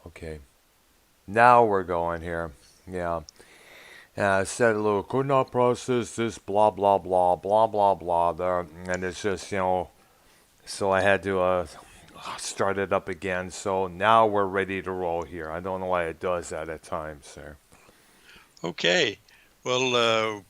Okay. Now we're going here. Yeah. And I said a little, could not process this, blah, blah, blah, blah, blah, blah, there. And it's just, so I had to start it up again. So now we're ready to roll here. I don't know why it does that at times, sir. Okay. Well,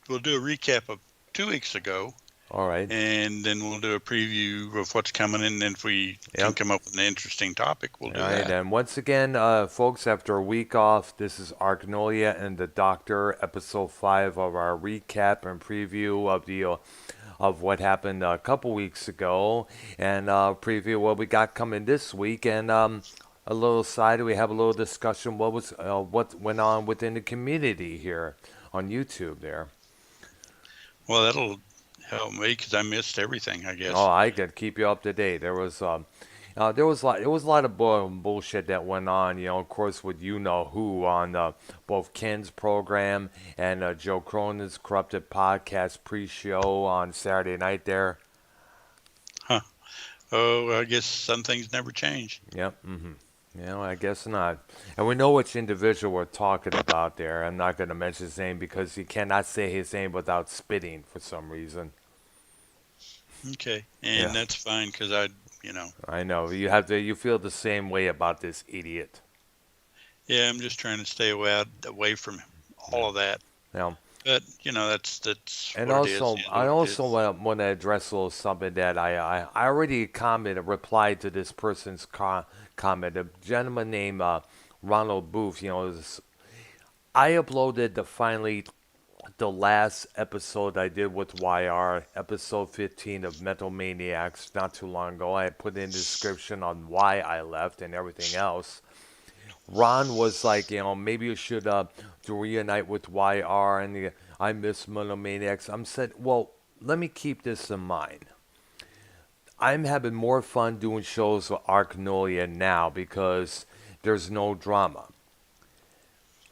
we'll do a recap of 2 weeks ago, All right. and then we'll do a preview of what's coming. And if we can Yep. come up with an interesting topic, we'll All do right. that. And once again, folks, after a week off, this is Arknolia and the Doctor, episode 5 of our recap and preview of the of what happened a couple weeks ago, and preview what we got coming this week, and a little side. We have a little discussion what went on within the community here on YouTube there. Well, that'll help me because I missed everything, I Oh, guess. I could keep you up to date. There was a lot of bullshit that went on. Of course, with who on both Ken's program and Joe Cronin's Corrupted Podcast pre-show on Saturday night there. Huh. Oh, I guess some things never change. Yep. I guess not. And we know which individual we're talking about there. I'm not going to mention his name because you cannot say his name without spitting for some reason. Okay. Yeah, And that's fine because you know, I know. You feel the same way about this idiot. yeah, I'm just trying to stay away from Yeah. all of that. Now, But that's and what it is. also, Is I what it also is. want to address a little something that I already replied to this person's comment. A gentleman named Ronald Booth, I uploaded the last episode I did with YR, episode 15 of Mental Maniacs, not too long ago. I put in the description on why I left and everything else. Ron was like, maybe you should to reunite with YR and I miss Mental Maniacs. I'm said, well, let me keep this in mind. I'm having more fun doing shows with Arknolia now because there's no drama.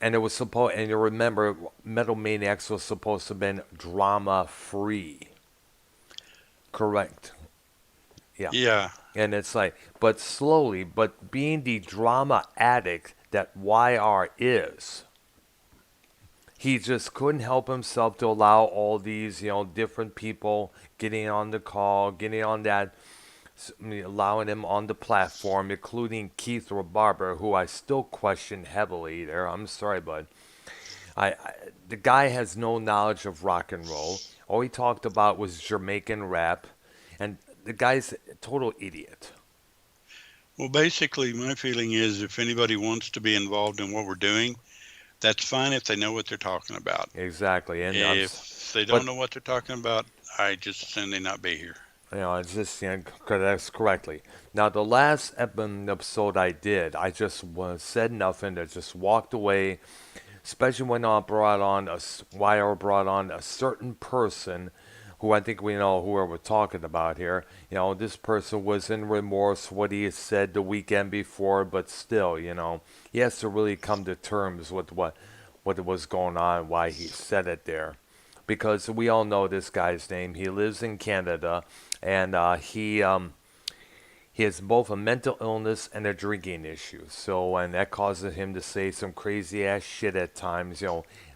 And it was supposed, and you remember, Metal Maniacs was supposed to have been drama free. Correct. Yeah. Yeah. And it's like, but slowly, but being the drama addict that YR is, he just couldn't help himself to allow all these, different people getting on the call, getting on that, allowing him on the platform, including Keith Barber, who I still question heavily there. I'm sorry, but I the guy has no knowledge of rock and roll. All he talked about was Jamaican rap, and the guy's a total idiot. Well, basically, my feeling is if anybody wants to be involved in what we're doing, that's fine if they know what they're talking about. Exactly, and If they don't but know what they're talking about, I just assume they not be here. it's just that's correctly. Now the last episode I did, I just said nothing. I just walked away. Especially when Wire brought on a certain person who I think we know who we're talking about here. This person was in remorse what he had said the weekend before, but still, he has to really come to terms with what was going on, why he said it there. Because we all know this guy's name. He lives in Canada, and he has both a mental illness and a drinking issue. So, and that causes him to say some crazy ass shit at times.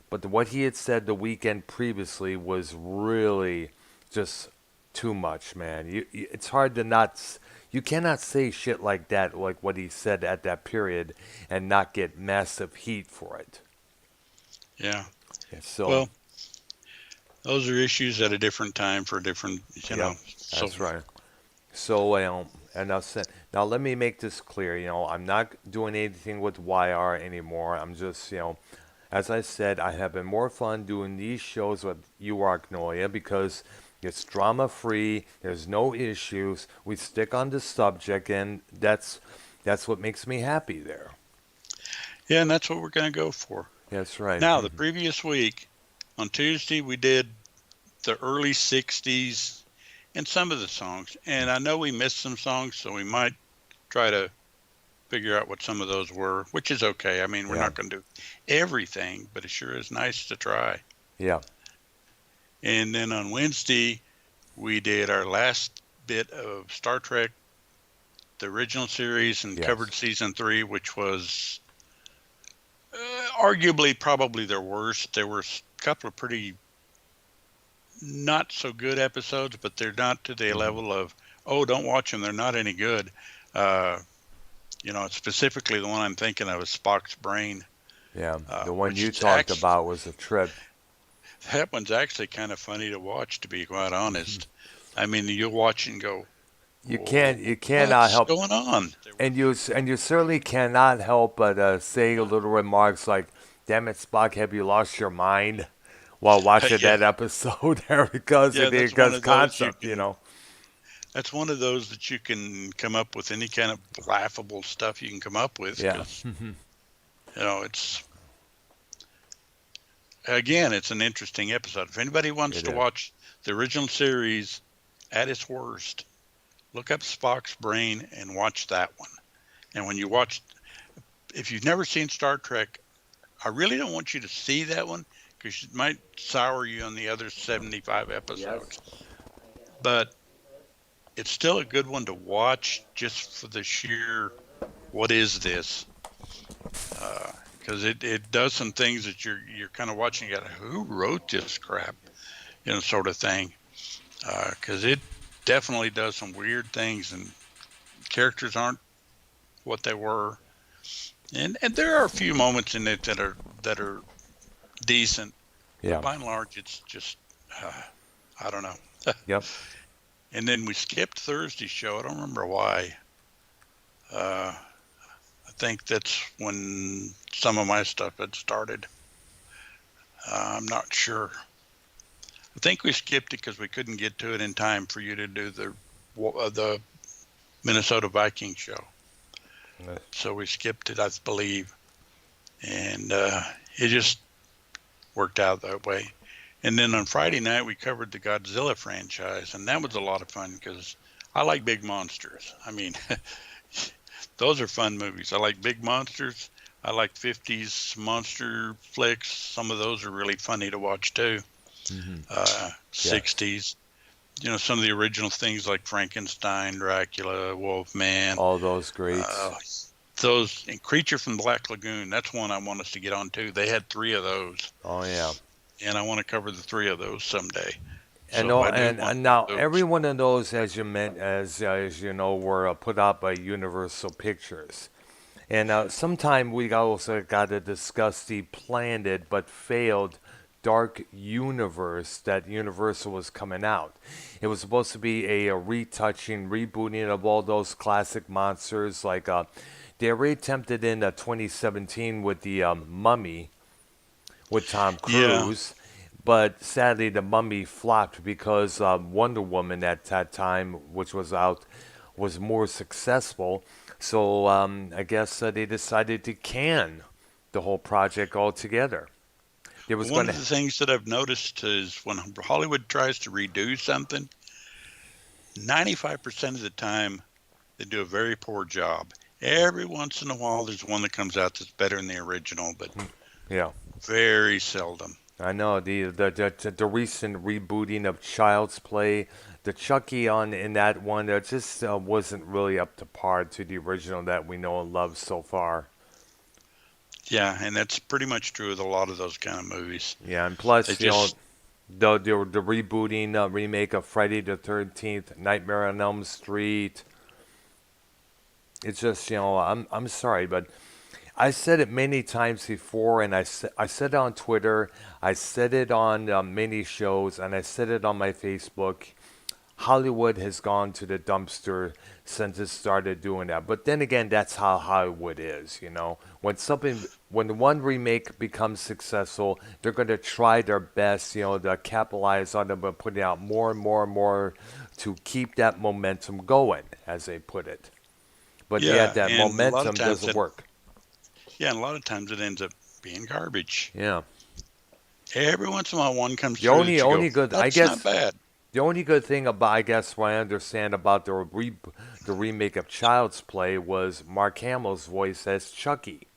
But what he had said the weekend previously was really just too much, man. It's hard to not. You cannot say shit like that, like what he said at that period, and not get massive heat for it. Yeah. Yeah, so, Well, those are issues at a different time for different, yep, So, that's right. So, and now let me make this clear. I'm not doing anything with YR anymore. I'm just, as I said, I have been more fun doing these shows with you, Arknolia, because it's drama free. There's no issues. We stick on the subject, and that's what makes me happy there. yeah, and that's what we're going to go for. That's right. Now, the previous week on Tuesday, we did the early 60s and some of the songs. And I know we missed some songs, so we might try to figure out what some of those were, which is okay. I mean, we're Yeah. not going to do everything, but it sure is nice to try. Yeah. And then on Wednesday, we did our last bit of Star Trek the original series and covered Yes. season 3, which was arguably probably their worst. There were a couple of pretty not so good episodes, but they're not to the Hmm. level of, oh, don't watch them. They're not any good. Uh, specifically the one I'm thinking of is Spock's Brain, Yeah. The one which you is talked actually, about was a trip. that one's actually kind of funny to watch, to be quite Mhm. honest. I mean, you'll watch and go, You cannot what's help, going on? and you certainly cannot help but say little remarks like, "Damn it, Spock, have you lost your mind?" while watching Yeah, that episode there because yeah, it because concept, that's one of those that you can come up with any kind of laughable stuff you can come up with Yeah. because, it's, again, it's an interesting episode. If anybody wants It to is. watch the original series at its worst, look up Spock's Brain and watch that one. And when you watch, if you've never seen Star Trek, I really don't want you to see that one because it might sour you on the other 75 Yes. episodes. But it's still a good one to watch just for the sheer, what is this? Because it does some things that you're kind of watching it. Who wrote this crap? Sort of thing. Because it definitely does some weird things, and characters aren't what they were. And there are a few moments in it that are decent, but Yeah. by and large, it's just uh, I don't know. Yep. And then we skipped Thursday's show. I don't remember why. Uh, I think that's when some of my stuff had started. I'm not sure. I think we skipped it because we couldn't get to it in time for you to do the Minnesota Vikings show. Yes. So we skipped it, I believe, and it just worked out that way. And then on Friday night we covered the Godzilla franchise, and that was a lot of fun because I like big monsters. I mean, those are fun movies. I like big monsters. I like 50s monster flicks. Some of those are really funny to watch too. Hmm. Yes. 60s, some of the original things like Frankenstein, Dracula, Wolfman, All those greats. uh, those and Creature from the Black Lagoon. That's one I want us to get on too. They had 3 of those, Oh yeah. and I want to cover the 3 of those someday. And So no, I do and, want and to now do every those. one of those, as you meant, as you know, were put out by Universal Pictures. And sometime we also got to discuss the planned but failed Dark Universe that Universal was coming out. It was supposed to be a retouching, rebooting of all those classic monsters. Like they already attempted in 2017 with the Mummy with Tom Yeah. Cruise, but sadly the Mummy flopped because Wonder Woman at that time, which was out, was more successful. So I guess they decided to can the whole project altogether. There was One going of to, the things that I've noticed is when Hollywood tries to redo something, 95% of the time they do a very poor job. Every once in a while, there's one that comes out that's better than the original, but yeah, very seldom. I know the recent rebooting of Child's Play, the Chucky on in that one, that just wasn't really up to par to the original that we know and love so far. Yeah, and that's pretty much true with a lot of those kind of movies. Yeah, and They plus, just, the rebooting remake of Friday the 13th, Nightmare on Elm Street. It's just, I'm sorry, but I said it many times before, and I said it on Twitter, I said it on many shows, and I said it on my Facebook. Hollywood has gone to the dumpster since it started doing that. But then again, that's how Hollywood is. When one remake becomes successful, they're going to try their best, to capitalize on it, but putting out more and more and more to keep that momentum going, as they put it. But yet yeah, that and a lot of momentum times doesn't it, work. yeah, and a lot of times it ends up being garbage. Yeah. Every once in a while, one comes The through only that you go, only good, I that's not guess, bad. the only good thing about, I guess, what I understand about the remake of Child's Play was Mark Hamill's voice as Chucky.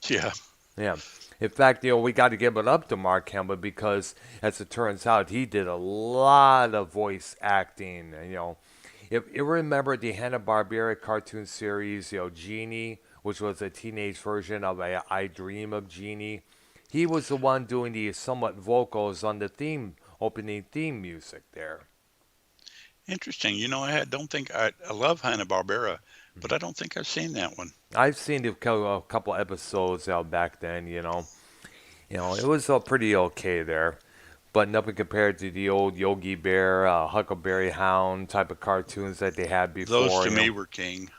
Yeah, Yeah. In fact, we got to give it up to Mark Hamill because, as it turns out, he did a lot of voice acting. If you remember the Hanna-Barbera cartoon series, Genie, which was a teenage version of I Dream of Genie, he was the one doing the somewhat vocals on the opening theme music there. Interesting. Don't think I love Hanna-Barbera, but I don't think I've seen that one. I've seen a couple episodes out back then. It was pretty okay there, but nothing compared to the old Yogi Bear, Huckleberry Hound type of cartoons that they had Those before. to me were king.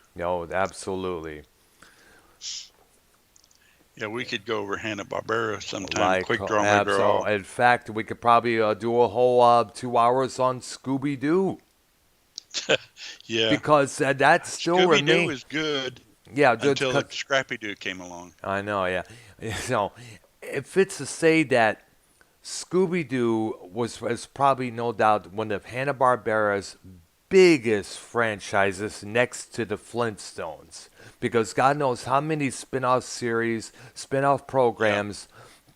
Absolutely. Yeah, we could go over Hanna-Barbera sometime. Like, Quick Draw McGraw. absolutely. In fact, we could probably do a whole 2 hours on Scooby Doo Yeah, because that still Scooby-Doo remains. is good Yeah, just until the 'cause- Scrappy-Doo came along. I know. Yeah, so if it's to say that Scooby Doo was probably no doubt one of Hanna Barbera's biggest franchises next to the Flintstones, because God knows how many spin-off series, spin-off Yeah, programs,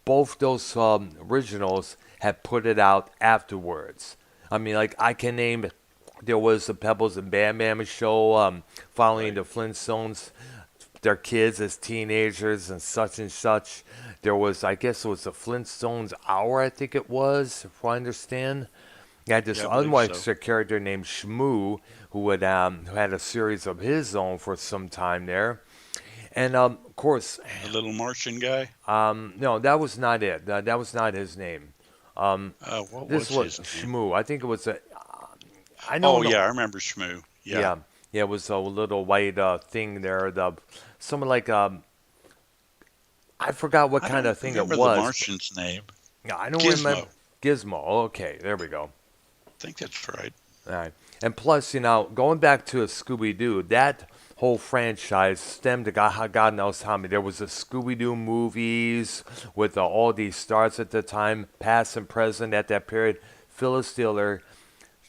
both those originals have put it out afterwards. I mean, like I can name, there was the Pebbles and Bam Bam show following right. the Flintstones, their kids as teenagers and such and such. There was, I guess, it was the Flintstones Hour, I think it was, if I understand. You had this Yeah, I believe so. unlikely character named Shmoo who had a series of his own for some time there. And of course, The little Martian guy. no, that was not it. That was not his name. Um, What this was was his name? Shmoo. I think it was a. I Oh don't yeah, know. I remember Shmoo. Yeah, Yeah, yeah, it was a little white thing there. Someone like I forgot what I kind don't of thing it remember the was. Martian's name. Yeah, I don't remember. Gizmo. Gizmo. Okay, there we go. I think that's right. All right. And plus, going back to a Scooby Doo, that whole franchise stemmed to God knows how many. There was the Scooby Doo movies with all these stars at the time, past and present at that period. Phyllis Diller,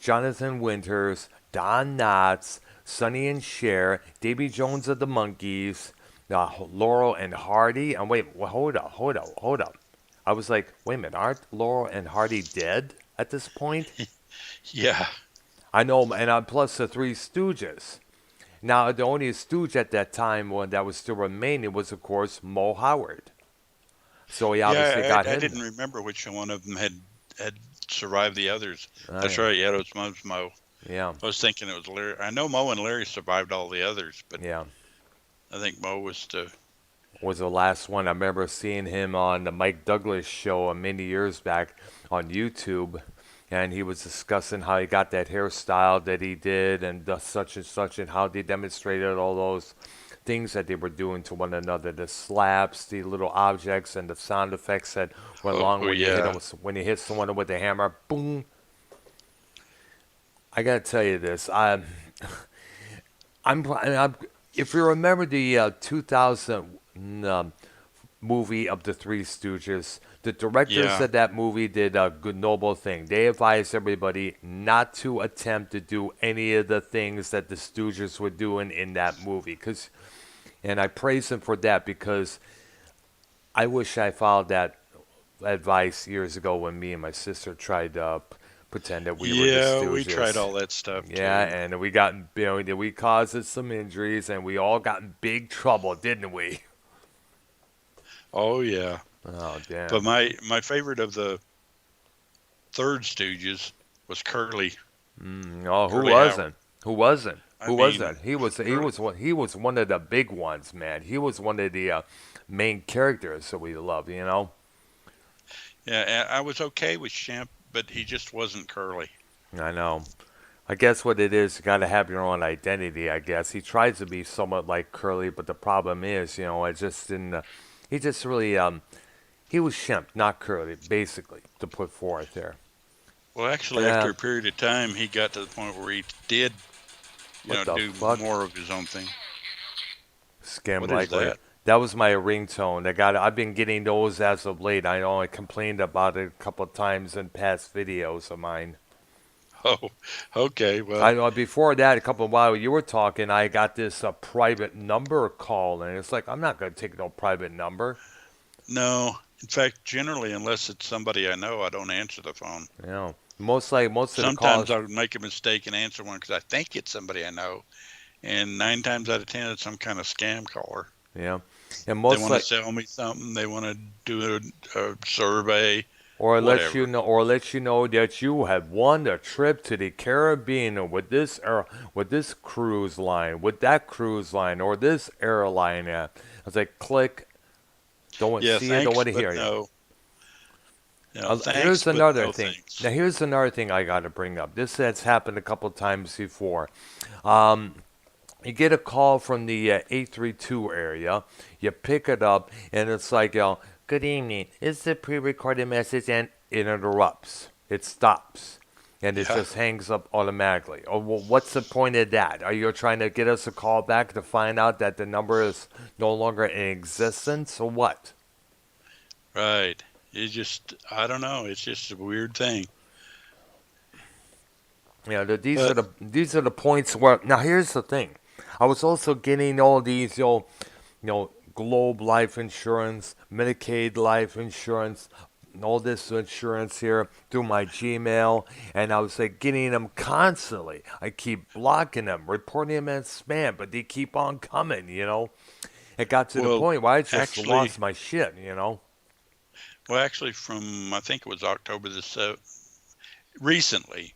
Jonathan Winters, Don Knotts, Sonny and Cher, Davy Jones of the Monkees, Laurel and Hardy. And wait, hold up. I was like, wait a minute, aren't Laurel and Hardy dead at this point? Yeah, I know, and plus the Three Stooges. Now, the only Stooge at that time one that was still remaining was, of course, Mo Howard. So he obviously yeah. got I him. didn't remember which one of them had survived the others. Oh, That's yeah. right. Yeah, it was Mo. Yeah, I was thinking it was Larry. I know Mo and Larry survived all the others, but yeah. I think Mo was the. Was the last one. I remember seeing him on the Mike Douglas show many years back on YouTube, and he was discussing how he got that hairstyle that he did, and such and such, and how they demonstrated all those things that they were doing to one another, the slaps, the little objects, and the sound effects that went along Oh when you hit yeah, when you hit someone with a hammer, boom. I gotta tell you this. I'm if you remember the 2000 movie of the Three Stooges, the directors yeah, of that movie did a good, noble thing. They advised everybody not to attempt to do any of the things that the Stooges were doing in that movie. And I praise them for that because I wish I followed that advice years ago when me and my sister tried to pretend that we were the yeah. We tried Stooges. all that stuff Yeah, too. and we got, we caused us some injuries, and we all got in big trouble, didn't we? Oh yeah. Oh, But damn. my favorite of the third Stooges was Curly. Oh, who Curly Howard. wasn't? Who wasn't? I Who was mean, that? He Curly. was one of the big ones, man. He was one of the main characters that we love. Yeah, I was okay with Shemp, but he just wasn't Curly. I know. I guess what it is, you got to have your own identity. I guess he tries to be somewhat like Curly, but the problem is, I just didn't. He just really he was Shemp, not Curly, basically to put forth there. Well, actually, Yeah. after a period of time, he got to the point where he did, What the do fuck? more of his own thing. Scam What is likely. that? That was my ringtone. I've been getting those as of late. I know I complained about it a couple of times in past videos of mine. Oh, okay. I Well, know before that, a couple of while you were talking, I got this private number call, and it's like I'm not gonna take no private number. no. In fact, generally, unless it's somebody I know, I don't answer the phone. You know, Most of the Sometimes calls, I would make a mistake and answer one because I think it's somebody I know, and 9 times out of 10, it's some kind of scam caller. yeah, and They most want to like, sell me something. They want to do a survey, or whatever. let you know that you have won a trip to the Caribbean with this with this cruise line, with that cruise line, or this airline. I was like, click, don't want to Yeah, see you, don't thanks, want to but hear you. no. Thanks, Here's but another no thing. thanks. Now, here's another thing I got to bring up. This has happened a couple times before. Um, you get a call from the 832 area, you pick it up, and it's like, good evening. It's a pre recorded message, and it interrupts. It stops. And it Yeah. just hangs up automatically. Oh, well, what's the point of that? Are you trying to get us a call back to find out that the number is no longer in existence, or what? Right. I don't know. It's just a weird thing. These are But the points where, now here's the thing. I was also getting all these, Globe Life Insurance, Medicaid Life Insurance, and all this insurance here through my Gmail, and I was like getting them constantly. I keep blocking them, reporting them as spam, but they keep on coming. It got to the well, point where I just actually, lost my shit. actually, from I think it was October the 7th, recently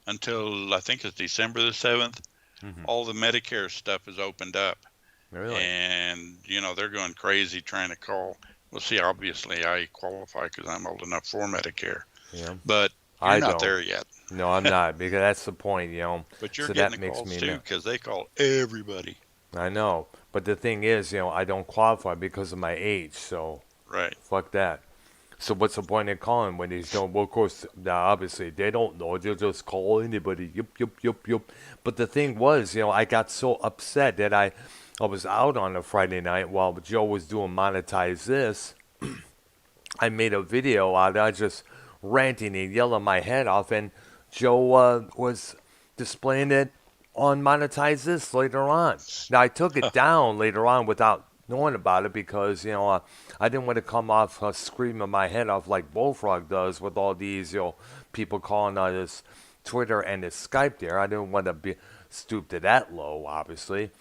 until I think it's December the 7th, Hmm. all the Medicare stuff is opened up, Really? and they're going crazy trying to call. Well, see, obviously I qualify because I'm old enough for Medicare, Yeah. but you're I not don't. there yet. No, I'm not, because that's the point. But you're So getting that the makes calls me too mad. because they call everybody. I know, but the thing is, I don't qualify because of my age. So Right. fuck that. So what's the point in calling when they don't? Well, of course, now obviously they don't know. They'll just call anybody. Yup, yup, yup, yup. But the thing was, I got so upset that I was out on a Friday night while Joe was doing monetize this. I made a video out. I just ranting and yelling my head off, and Joe was displaying it on monetize this later on. Now I took it down later on without knowing about it because I didn't want to come off screaming my head off like Bullfrog does with all these people calling on his Twitter and his Skype there. I didn't want to be stoop to that low, obviously.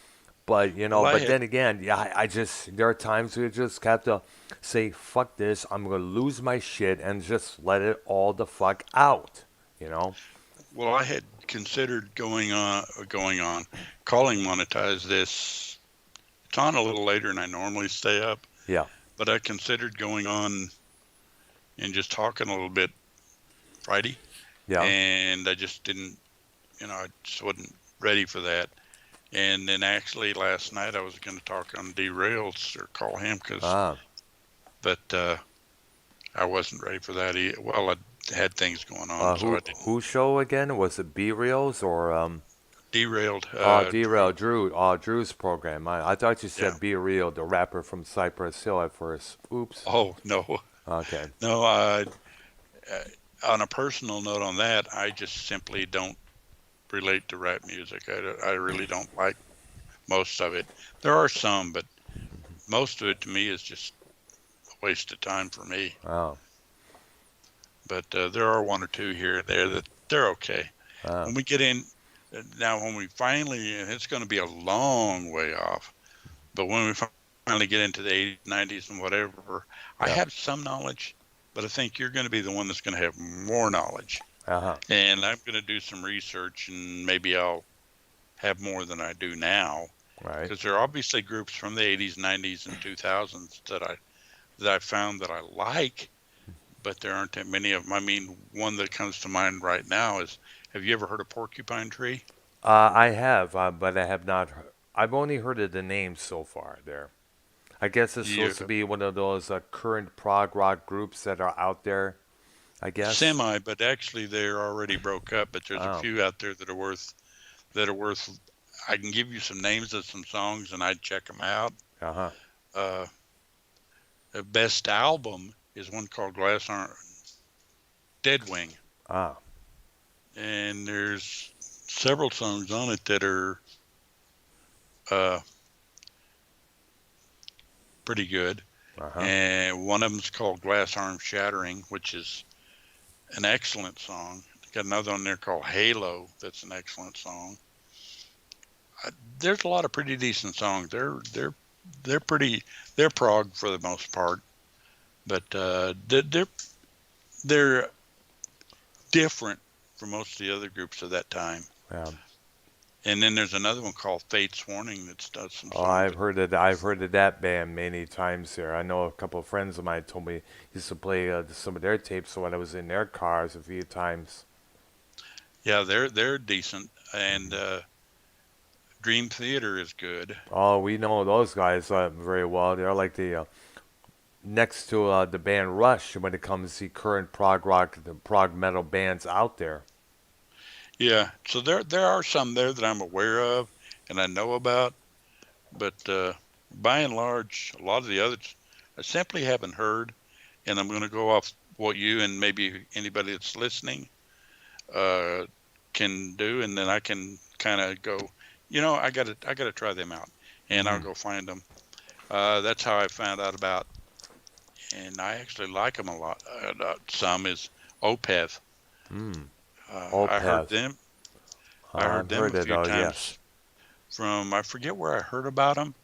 Well, I But had then again, yeah, I just, there are times where you just have to say, fuck this, I'm going to lose my shit and just let it all the fuck out, you know? I had considered calling monetize this. It's on a little later than I normally stay up, Yeah, but I considered going on and just talking a little bit Friday, yeah. and I just didn't. I just wasn't ready for that. And then actually last night I was going to talk on derails or call him Ah, but I wasn't ready for that. Well, I had things going on, so I didn't. who show again? Was it B Reels or, Derailed. Drew. Derail, Drew's program? I thought you Yeah. said B Real, the rapper from Cypress Hill at first. Oops. Oh no, Okay. no. On a personal note on that, I just simply don't relate to rap music. I really don't like most of it. There are some, but most of it to me is just a waste of time for me. Oh, But there are one or two here and there that they're okay. oh, When we get in now, when we finally, and it's going to be a long way off, but when we finally get into the 80s, 90s, and whatever, I yeah. have some knowledge, but I think you're going to be the one that's going to have more knowledge. Uh-huh. And I'm going to do some research, and maybe I'll have more than I do now, Right. because there are obviously groups from the 80s, 90s, and 2000s that I found that I like, but there aren't that many of them. I mean, one that comes to mind right now is, have you ever heard of Porcupine Tree? I have, but I have not. I've only heard of the name so far. There, I guess it's You supposed to be one of those current prog rock groups that are out there. I guess. semi, but actually they're already broke up. But there's a Oh, few out there that are worth. I can give you some names of some songs, and I'd check them out. uh huh. Uh, the best album is one called Glass Arm Dead Wing, Ah, and there's several songs on it that are uh, pretty good. uh huh. And one of them's called Glass Arm Shattering, which is an excellent song. Got another one there called Halo. That's an excellent song. There's a lot of pretty decent songs. They're pretty. They're prog for the most part, but they're different from most of the other groups of that time. Yeah. And then there's another one called Fate's Warning that does some Oh, songs. I've heard of that band many times here. I know a couple of friends of mine told me used to play some of their tapes when I was in their cars a few times. Yeah, they're decent, and Dream Theater is good. Oh, we know those guys very well. They're like the next to the band Rush when it comes to current prog rock, the prog metal bands out there. Yeah, so there are some there that I'm aware of and I know about, but by and large, a lot of the others I simply haven't heard, and I'm going to go off what you and maybe anybody that's listening uh, can do, and then I can kind of go, I gotta try them out, and I'll Mm. go find them. That's how I found out about, and I actually like them a lot. Some is Opeth. Mm. I heard Opeth. them. I heard I've them a heard it. few Oh, yes. times from I forget where I heard about them,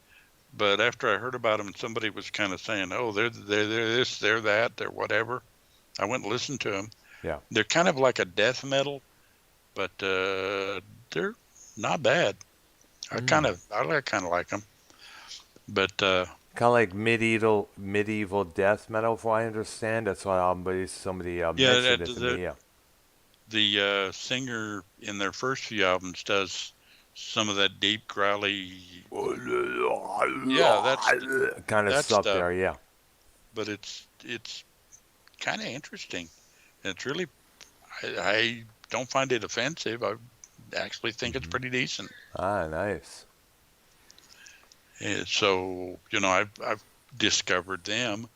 but after I heard about them, and somebody was kind of saying, "Oh, they're this, they're that, they're whatever." I went and listened to them. Yeah. They're kind of like a death metal, but they're not bad. Mm. I kind of like them, but Kind of like medieval death metal, if I understand. That's what somebody yeah, mentioned it to me. Yeah. the singer in their first few albums does some of that deep growly, yeah, Kind of that stuff stuff, there. Yeah. but it's kind of interesting. It's really I don't find it offensive. I actually think it's Hmm. pretty decent. Ah, nice. So I've discovered them.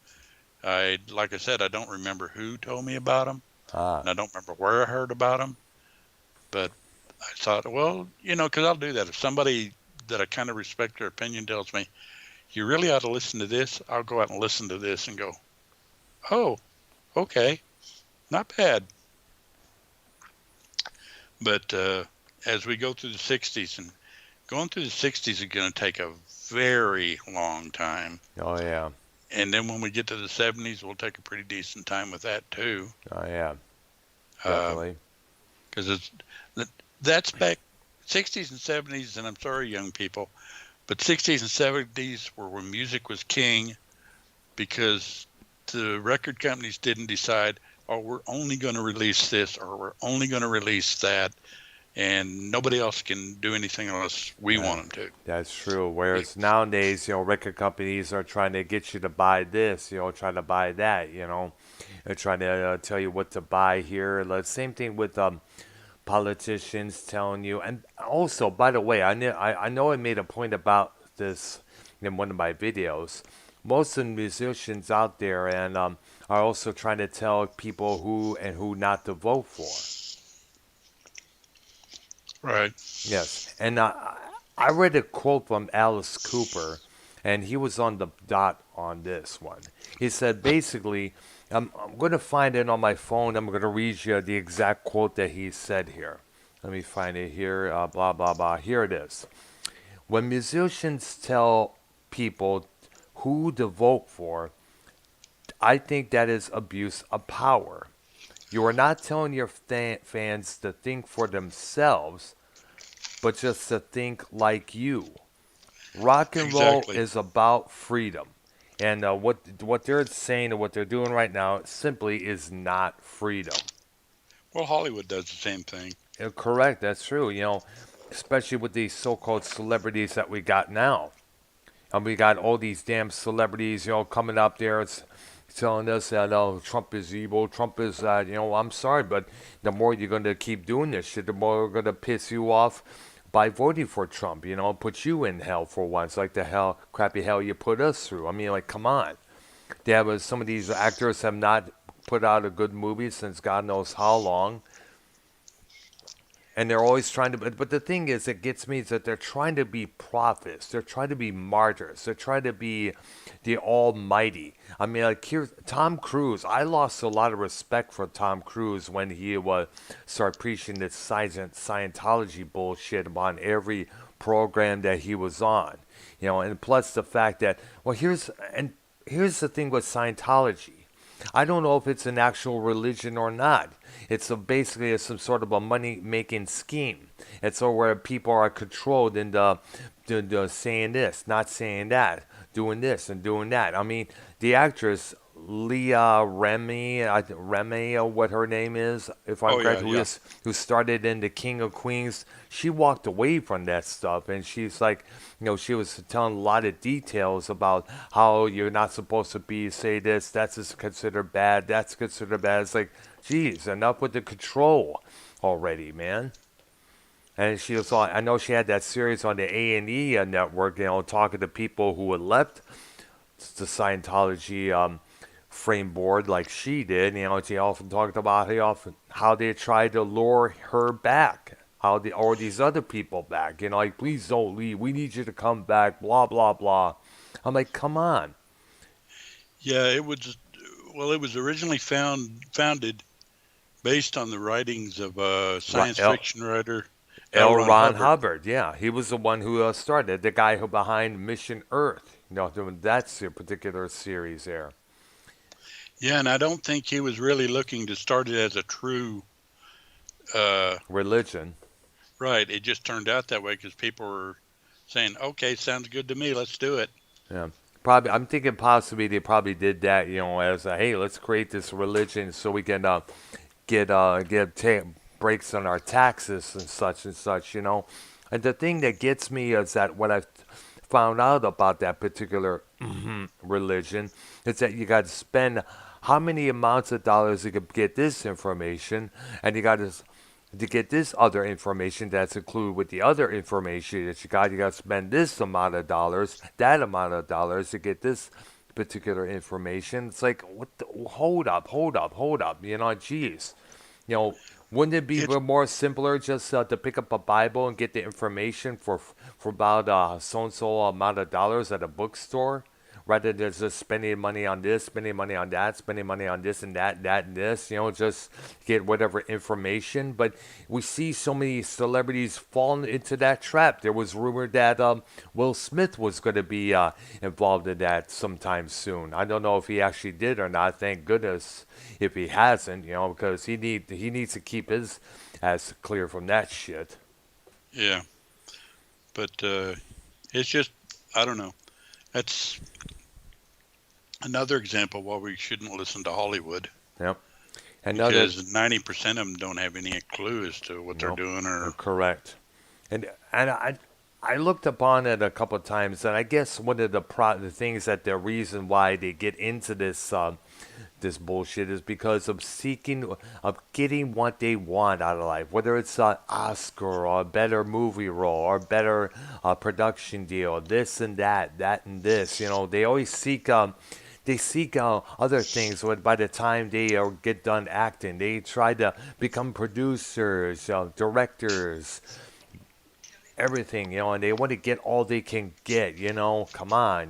Like I said, I don't remember who told me about them, Ah. and I don't remember where I heard about them. But I thought, well, because I'll do that if somebody that I kind of respect their opinion tells me you really ought to listen to this. I'll go out and listen to this and go, oh, okay, not bad. But as we go through the 60s, and going through the 60s is going to take a very long time. Oh yeah. And then when we get to the 70s, we'll take a pretty decent time with that too. Oh yeah. Because Definitely. it's that's back 60s and 70s, and I'm sorry, young people, but 60s and 70s were when music was king because the record companies didn't decide, oh, we're only going to release this or we're only going to release that, and nobody else can do anything unless we Yeah. want them That's true. to. Whereas nowadays, record companies are trying to get you to buy this, trying to buy that, They're trying to tell you what to buy here. The same thing with politicians telling you. And also, by the way, I know I made a point about this in one of my videos. Most of the musicians out there and are also trying to tell people who and who not to vote for. Right. Yes, and I read a quote from Alice Cooper, and he was on the dot on this one. He said basically, I'm going to find it on my phone. I'm going to read you the exact quote that he said here. Let me find it here. Blah, blah, blah. Here it is. When musicians tell people who to vote for, I think that is abuse of power. You are not telling your fans to think for themselves, but just to think like you. Rock and roll Exactly. is about freedom. And what they're saying and what they're doing right now simply is not freedom. Well, Hollywood does the same thing. Correct, that's true. Especially with these so-called celebrities that we got now. And we got all these damn celebrities, coming up there. It's telling us that Trump is evil, Trump is that. I'm sorry, but the more you're going to keep doing this shit, the more we're going to piss you off by voting for Trump. Put you in hell for once, like the crappy hell you put us through. I mean, like, come on. Some of these actors have not put out a good movie since God knows how long. And they're always trying to, but the thing is, it gets me is that they're trying to be prophets. They're trying to be martyrs. They're trying to be the Almighty. I mean, like here's Tom Cruise. I lost a lot of respect for Tom Cruise when he was started preaching this Scientology bullshit on every program that he was on. And plus the fact that, well, here's the thing with Scientology. I don't know if it's an actual religion or not. It's basically some sort of a money-making scheme. It's where people are controlled into saying this, not saying that, doing this and doing that. I mean, the actress Leah Remy, or what her name is, if I'm Oh correct, yeah, who yeah. is who started in the King of Queens. She walked away from that stuff, and she's like, she was telling a lot of details about how you're not supposed to be say this. That's just considered bad. That's considered bad. It's like, geez, enough with the control already, man. And she was on. I know she had that series on the A&E network, talking to people who had left the Scientology framework like she did. She often talked about how they tried to lure her back, or these other people back. Like, please don't leave. We need you to come back. Blah blah blah. I'm like, come on. Yeah, it was well, it was originally founded based on the writings of a Ri- science L. fiction writer, L. L. Ron Ron Hubbard. Hubbard, yeah, he was the one who started, the guy who behind Mission Earth. Doing that particular series there. Yeah, and I don't think he was really looking to start it as a true uh Religion. right. It just turned out that way because people were saying, "Okay, sounds good to me. Let's do it." Yeah. Probably, I'm thinking possibly they probably did that, as a, hey, let's create this religion so we can get breaks on our taxes and such. And the thing that gets me is that what I found out about that particular religion is that you got to spend how many amounts of dollars you could get this information, and you got to get this other information that's included with the other information that you got to spend this amount of dollars, that amount of dollars to get this particular information. It's like, what the, hold up, hold up, hold up. Geez. You know, wouldn't it be It's more simpler just to pick up a Bible and get the information for about so and so amount of dollars at a bookstore, rather than just spending money on this, spending money on that, spending money on this and that and this? Just get whatever information. But we see so many celebrities falling into that trap. There was rumored that Will Smith was going to be involved in that sometime soon. I don't know if he actually did or not. Thank goodness if he hasn't, because he needs to keep his ass clear from that shit. yeah, but it's just I don't know. That's another example why we shouldn't listen to Hollywood Yep. Another, because 90% of them don't have any clue as to what they're nope, doing or correct. And I looked upon it a couple of times, and I guess one of the things that the reason why they get into this bullshit is because of getting what they want out of life, whether it's an Oscar or a better movie role or a better production deal, this and that and this. They always seek. They seek other things. But by the time they get done acting, they try to become producers, directors, everything, and they want to get all they can get. Come on,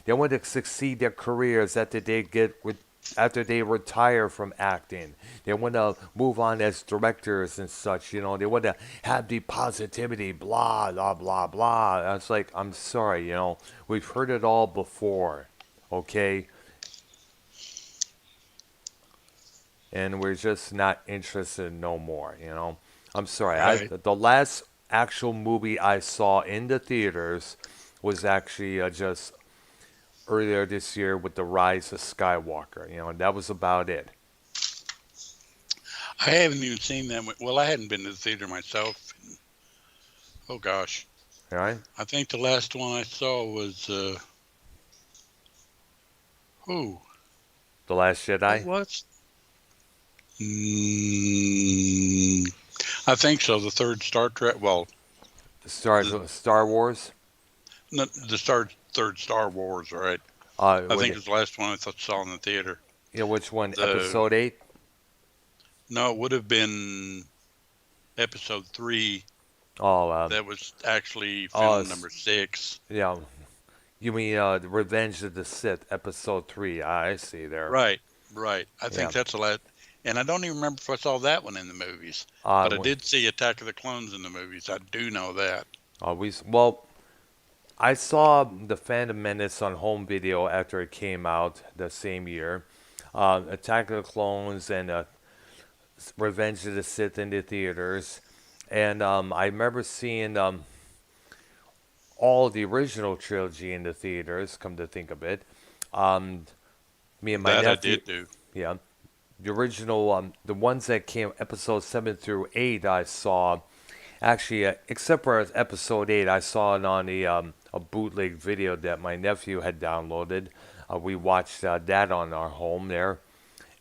they want to succeed their careers after they retire from acting. They want to move on as directors and such. They want to have the positivity, blah blah blah blah. It's like, I'm sorry, we've heard it all before, okay, and we're just not interested no more. I'm sorry. right. The last actual movie I saw in the theaters was actually just earlier this year with The Rise of Skywalker. And that was about it. I haven't even seen them. Well, I hadn't been to the theater myself. Oh gosh, All right? I think the last one I saw was oh, The Last what Jedi? was? Mm, I think so. The third Star Trek. Well, the Star Wars? third Star Wars. Right. I With think it it, was the last one I saw in the theater. which one? The Episode 8? No, it would have been episode 3 Oh, that was actually oh, film number 6. yeah. You mean Revenge of the Sith, episode 3? I see there. Right, right. I Yeah. think that's a lot. And I don't even remember if I saw that one in the movies, but I We, did see Attack of the Clones in the movies. I do know that. well, I saw the Phantom Menace on home video after it came out the same year. Attack of the Clones and Revenge of the Sith in the theaters, and I remember seeing all the original trilogy in the theaters. Come to think of it, um, me and my That I nephew, did do. yeah, the original, the ones that came episode 7 through 8, I saw. Actually, except for episode 8, I saw it on a bootleg video that my nephew had downloaded. We watched that on our home there,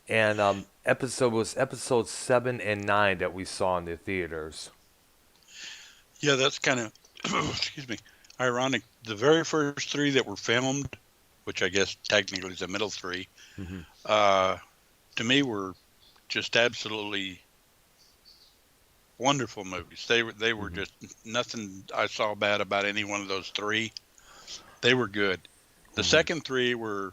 and episode 7 and 9 that we saw in the theaters. Yeah, that's kind of, excuse me, ironic. The very first 3 that were filmed, which I guess technically is the middle 3, Hmm. uh, to me were just absolutely wonderful movies. They were Hmm. just nothing I saw bad about any one of those 3. They were good. The Hmm. second 3 were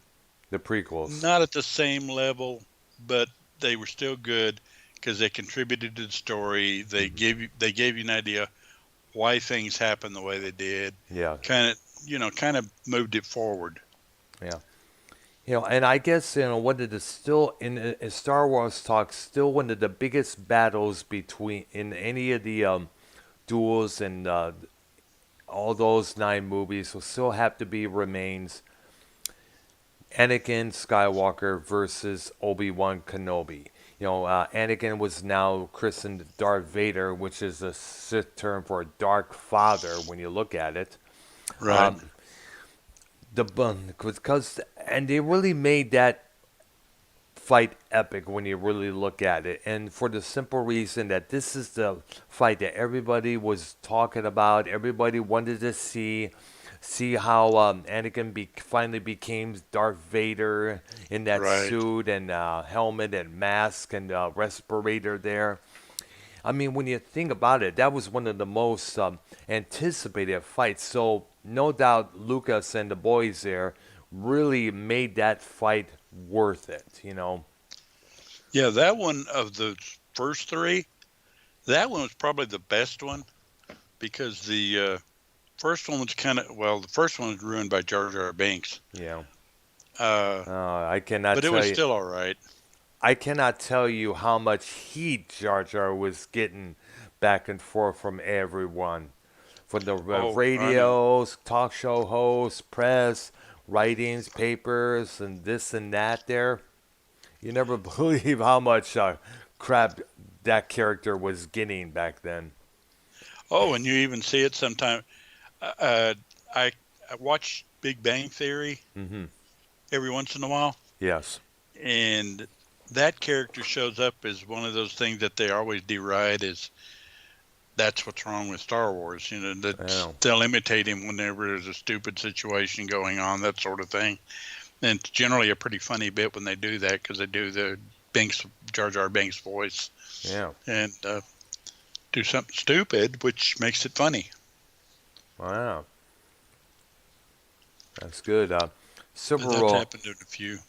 The prequels. not at the same level, but they were still good because they contributed to the story. They Hmm. gave you an idea why things happened the way they did. Yeah, Kind of moved it forward. yeah. And I guess one of the still in Star Wars talk, still one of the biggest battles between in any of the duels and all those 9 movies will still have to be remains Anakin Skywalker versus Obi-Wan Kenobi. Anakin was now christened Darth Vader, which is a Sith term for Dark Father when you look at it. Right. Um, because and they really made that fight epic when you really look at it, and for the simple reason that this is the fight that everybody was talking about, everybody wanted to see how finally became Darth Vader in that Right. suit and helmet and mask and respirator there. I mean, when you think about it, that was one of the most anticipated fights. So no doubt Lucas and the boys there really made that fight worth it. Yeah, that one of the first 3, that one was probably the best one because the first one was the first one was ruined by Jar Jar Binks. Yeah. Uh, I cannot but it tell was you. still all right. I cannot tell you how much heat Jar Jar was getting back and forth from everyone, from the Oh, I know. radios, talk show hosts, press, writings, papers, and this and that. There, you never believe how much crap that character was getting back then. Oh, and you even see it sometime. Uh, I I watch Big Bang Theory Hmm. every once in a while, Yes. and that character shows up as one of those things that they always deride as that's what's wrong with Star Wars. I That know. they'll imitate him whenever there's a stupid situation going on, that sort of thing. And it's generally a pretty funny bit when they do that because they do the Binks Jar Jar Binks voice Yeah. and do something stupid, which makes it funny. Wow. That's good. Silver But that's Roll. happened to a few.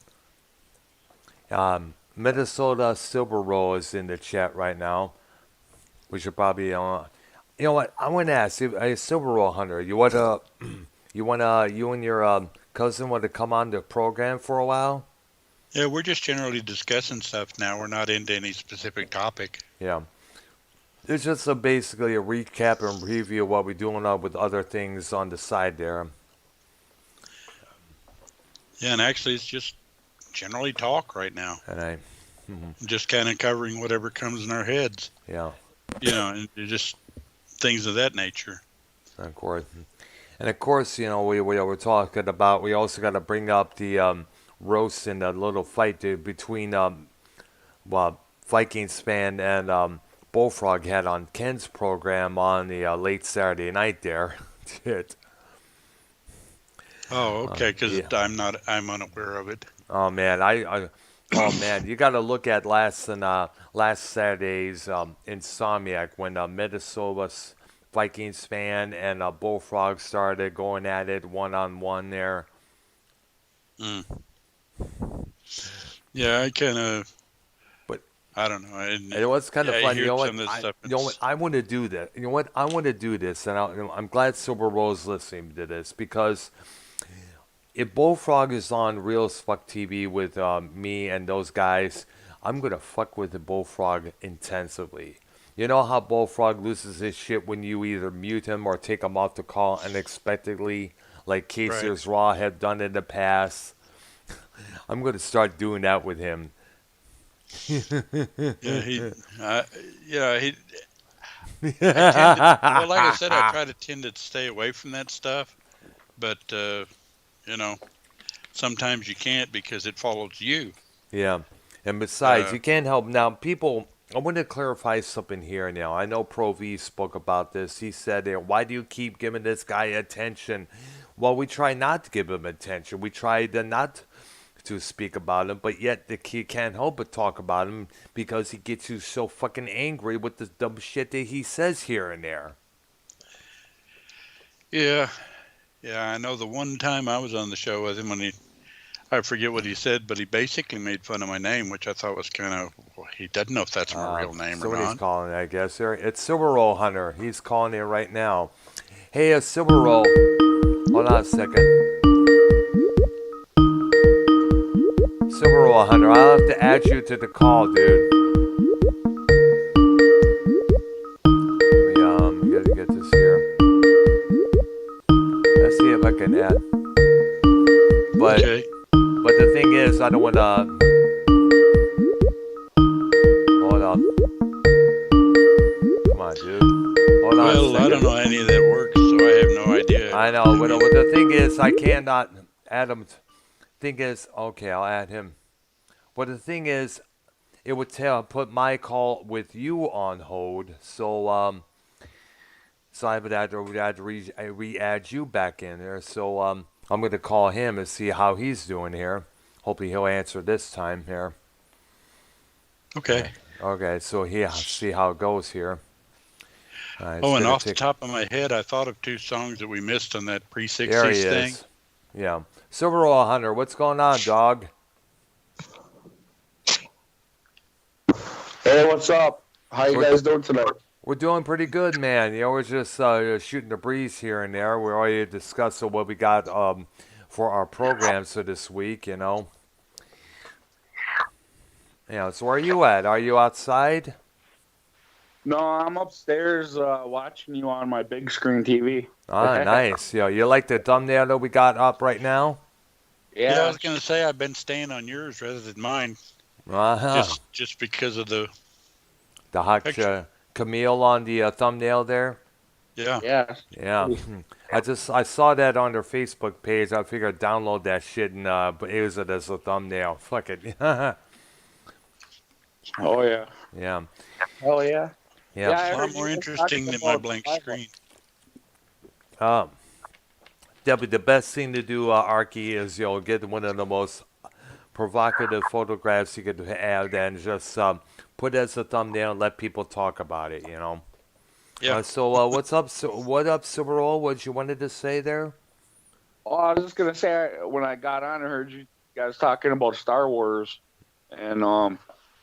Minnesota Silver Roll is in the chat right now. We should probably, you know what? I want to ask you, a Silver Roll Hunter. You and your cousin want to come on the program for a while? Yeah, we're just generally discussing stuff now. We're not into any specific topic. Yeah. It's just basically a recap and review of what we're doing with other things on the side there. Yeah, and actually, it's just generally talk right now. And mhm, Just kind of covering whatever comes in our heads, yeah, and just things of that nature. of course. And of course, we were talking about. We also got to bring up the roast and a little fight between Vikings fan and Bullfrog had on Ken's program on the late Saturday night there. Shit. Oh, okay, because Yeah. I'm unaware of it. Oh man, I Oh man, you got to look at last Saturday's Insomniac when Minnesota Vikings fan and Bullfrog started going at it one on one there. Mm. Yeah, I kind of, But I don't know. it was kind of I fun. You hear know what? some of this stuff. You know what? I want to do that. You know what? I want to do this, and I'm glad Silver Rose listening to this because if Bullfrog is on Real as Fuck TV with me and those guys, I'm gonna fuck with the Bullfrog intensively. You know how Bullfrog loses his shit when you either mute him or take him off the call unexpectedly, like Right. Casers Raw have done in the past. I'm gonna start doing that with him. Yeah, yeah, I tend to, well, like I said, I try to tend to stay away from that stuff, but, you know, sometimes you can't because it follows you. Yeah. And besides, Uh, you can't help now. People, I want to clarify something here now. I know Pro V spoke about this. He said, why do you keep giving this guy attention? Well, we try not to give him attention. We try to not to speak about him, but yet the kid can't help but talk about him because he gets you so fucking angry with the dumb shit that he says here and there. yeah, yeah, I know the one time I was on the show with him when I forget what he said, but he basically made fun of my name, which I thought was kind of, well, he doesn't know if that's my real name or Somebody's not. calling, I guess. It's Silver Roll Hunter. He's calling in right now. Hey, Silver Roll. Hold on a second. Silver Roll Hunter, I'll have to add you to the call, dude. We gotta get this here. Let's see if I can add. But Okay. but the thing is, I don't wanna. Hold up. Come on, dude. Hold on a Well, I second. don't know any of that works, so I have no idea. I know, but the thing is, I cannot add him. Thing is, okay, I'll add him. But the thing is, it would put my call with you on hold. So I would have to re-add you back in there. So I'm going to call him and see how he's doing here. Hopefully he'll answer this time here. Okay. Okay, so see how it goes here. Oh, and off the top of my head, I thought of two songs that we missed on that There he pre-60s thing. is. Yeah. Silver Roll Hunter, what's going on, dog? Hey, what's up? How you guys doing tonight? We're doing pretty good, man. You know, we're just shooting the breeze here and there. We're already discussing what we got for our programs for this week, you know. Yeah, so where are you at? Are you outside? No, I'm upstairs watching you on my big screen TV. Ah, nice. Yeah, you like the thumbnail that we got up right now? Yeah, I was going to say I've been staying on yours rather than mine, Uh-huh. just because of the hot picture. Kamille on the thumbnail there. Yeah. Yeah. Yeah. I saw that on their Facebook page. I figured I'd download that shit and use it as a thumbnail. Fuck it. Oh yeah. Yeah. Oh yeah. Yeah. I A heard lot you more were interesting talking than my about blank Bible. screen. That'd be the best thing to do, Arky, is get one of the most provocative photographs you could have, and just put it as a thumbnail and let people talk about it. You know. Yeah. So what's up? What up, Super Bowl? What you wanted to say there? Oh, I was just gonna say when I got on, I heard you guys talking about Star Wars, and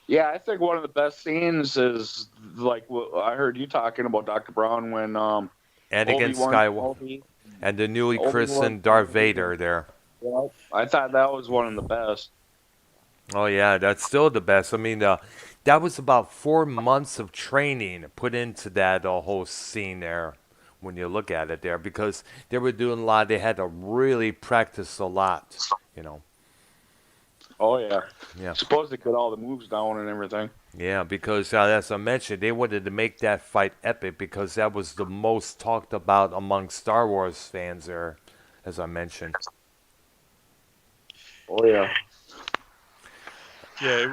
yeah, I think one of the best scenes is like what I heard you talking about Dr. Brown when Anakin Obi-Wan Skywalker Kenobi, and the newly Obi-Wan christened Darth Vader there. Yeah, I thought that was one of the best. Oh yeah, that's still the best. I mean, that was about 4 months of training put into that whole scene there. When you look at it there, because they were doing a lot, they had to really practice a lot. You know. Oh yeah. Yeah. Supposed to get all the moves down and everything. Yeah, because as I mentioned, they wanted to make that fight epic because that was the most talked about among Star Wars fans there, as I mentioned. Oh yeah. Yeah,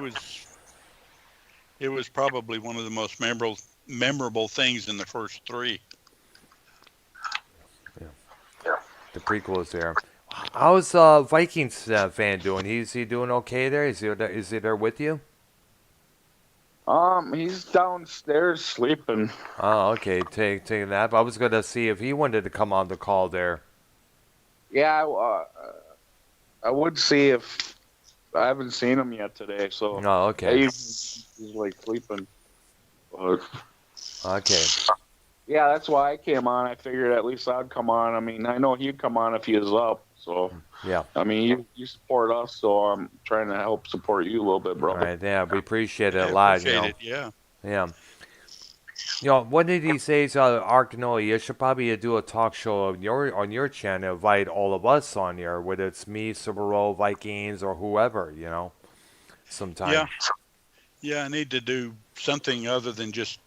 it was probably one of the most memorable things in the first three. The prequels there. How's Vikings fan doing? Is he doing okay there? Is he there with you? He's downstairs sleeping. Oh, okay. Take a nap. I was gonna see if he wanted to come on the call there. Yeah, I would see if I haven't seen him yet today. So Oh, yeah, okay. he's like sleeping. But Okay. yeah, that's why I came on. I figured at least I'd come on. I mean, I know he'd come on if he was up. So Yeah. I mean, you support us, so I'm trying to help support you a little bit, bro. All right. Yeah, we appreciate it a Yeah, lot. appreciate it. Yeah. Yeah. One of these days, Arknolia, you should probably do a talk show on your channel. Invite all of us on here, whether it's me, Subaru, Vikings, or whoever. Sometime. Yeah. Yeah. I need to do something other than just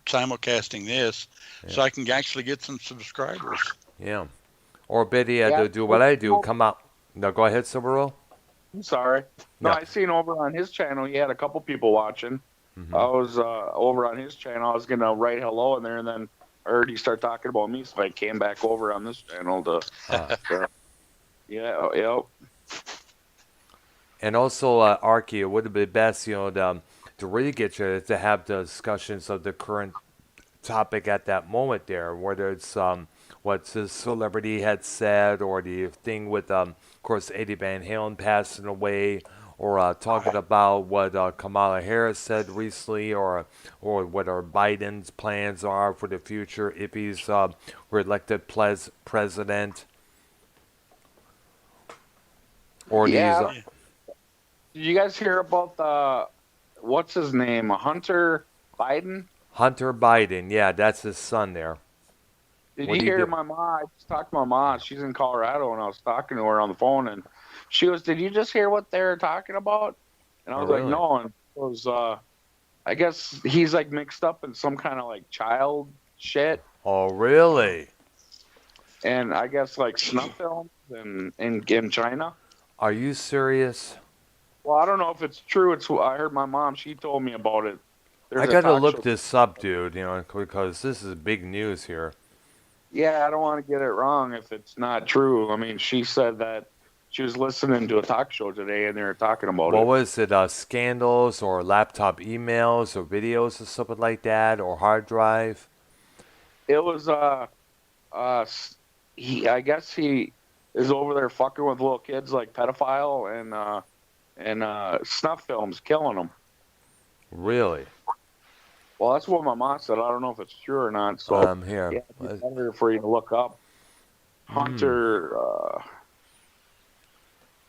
simulcasting this, Yeah. so I can actually get some subscribers. Yeah. Or better yet, Yeah. to do what I do. Come out. No, go ahead, Subaru. I'm sorry. No, Yeah. I seen over on his channel he had a couple people watching. Mhm. I was over on his channel. I was gonna write hello in there, and then I heard he start talking about me, so I came back over on this channel to. Ah. Yeah, yep. And also, Arky, it would have been best, to really get you to have the discussions of the current topic at that moment there, whether it's what the celebrity had said, or the thing with, of course, Eddie Van Halen passing away, or talking about what Kamala Harris said recently, or what our Biden's plans are for the future if he's reelected president, or these. Yeah. Did you guys hear about what's his name? Hunter Biden? Hunter Biden, yeah, that's his son there. Did What you do you hear do? my mom? I just talked to my mom. She's in Colorado, and I was talking to her on the phone, and she goes, "Did you just hear what they're talking about?" And I Oh, was like, really? "No." And it was, I guess he's like mixed up in some kind of like child shit, Oh, really? and I guess like snuff films in China. Are you serious? Well, I don't know if it's true. I heard my mom. She told me about it. There's I a gotta talk look show. this up, dude, because this is big news here. Yeah, I don't want to get it wrong if it's not true. I mean, she said that she was listening to a talk show today, and they were talking about What it. was it, scandals or laptop emails or videos or something like that, or hard drive? It was I guess he is over there fucking with little kids like pedophile and snuff films, killing them. Really? Well, that's what my mom said. I don't know if it's true or not. So Here. yeah, it's better for you to look up Hunter.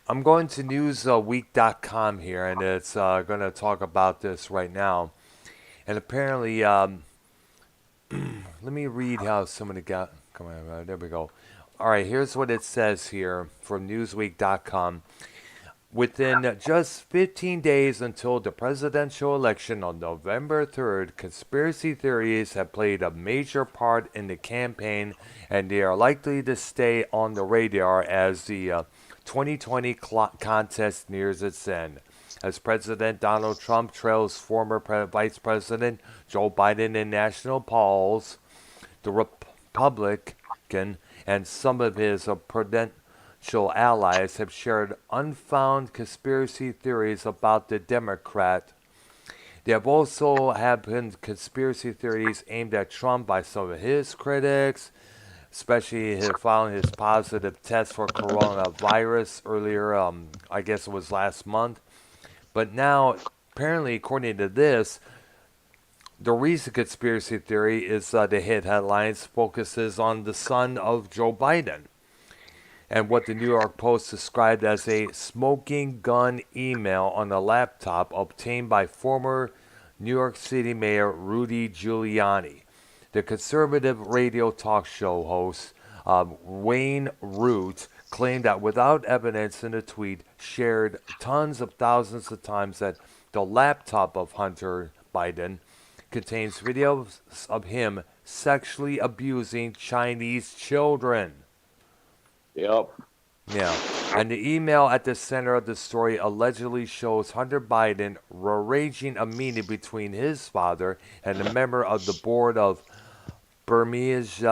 I'm going to newsweek.com here, and it's going to talk about this right now. And apparently, let me read how somebody got. Come on, there we go. All right, here's what it says here from newsweek.com. Within just 15 days until the presidential election on November 3rd, conspiracy theories have played a major part in the campaign, and they are likely to stay on the radar as the 2020 contest nears its end. As President Donald Trump trails former Vice President Joe Biden in national polls, the Republican and some of his prudential allies have shared unfounded conspiracy theories about the Democrat. There have also been conspiracy theories aimed at Trump by some of his critics, especially following his positive test for coronavirus earlier, I guess it was last month. But now, apparently, according to this, the recent conspiracy theory is the hit headlines focuses on the son of Joe Biden and what the New York Post described as a smoking gun email on a laptop obtained by former New York City Mayor Rudy Giuliani. The conservative radio talk show host Wayne Root claimed that without evidence in a tweet shared tons of thousands of times that the laptop of Hunter Biden contains videos of him sexually abusing Chinese children. Yep. Yeah. And the email at the center of the story allegedly shows Hunter Biden arranging a meeting between his father and a member of the board of Burmese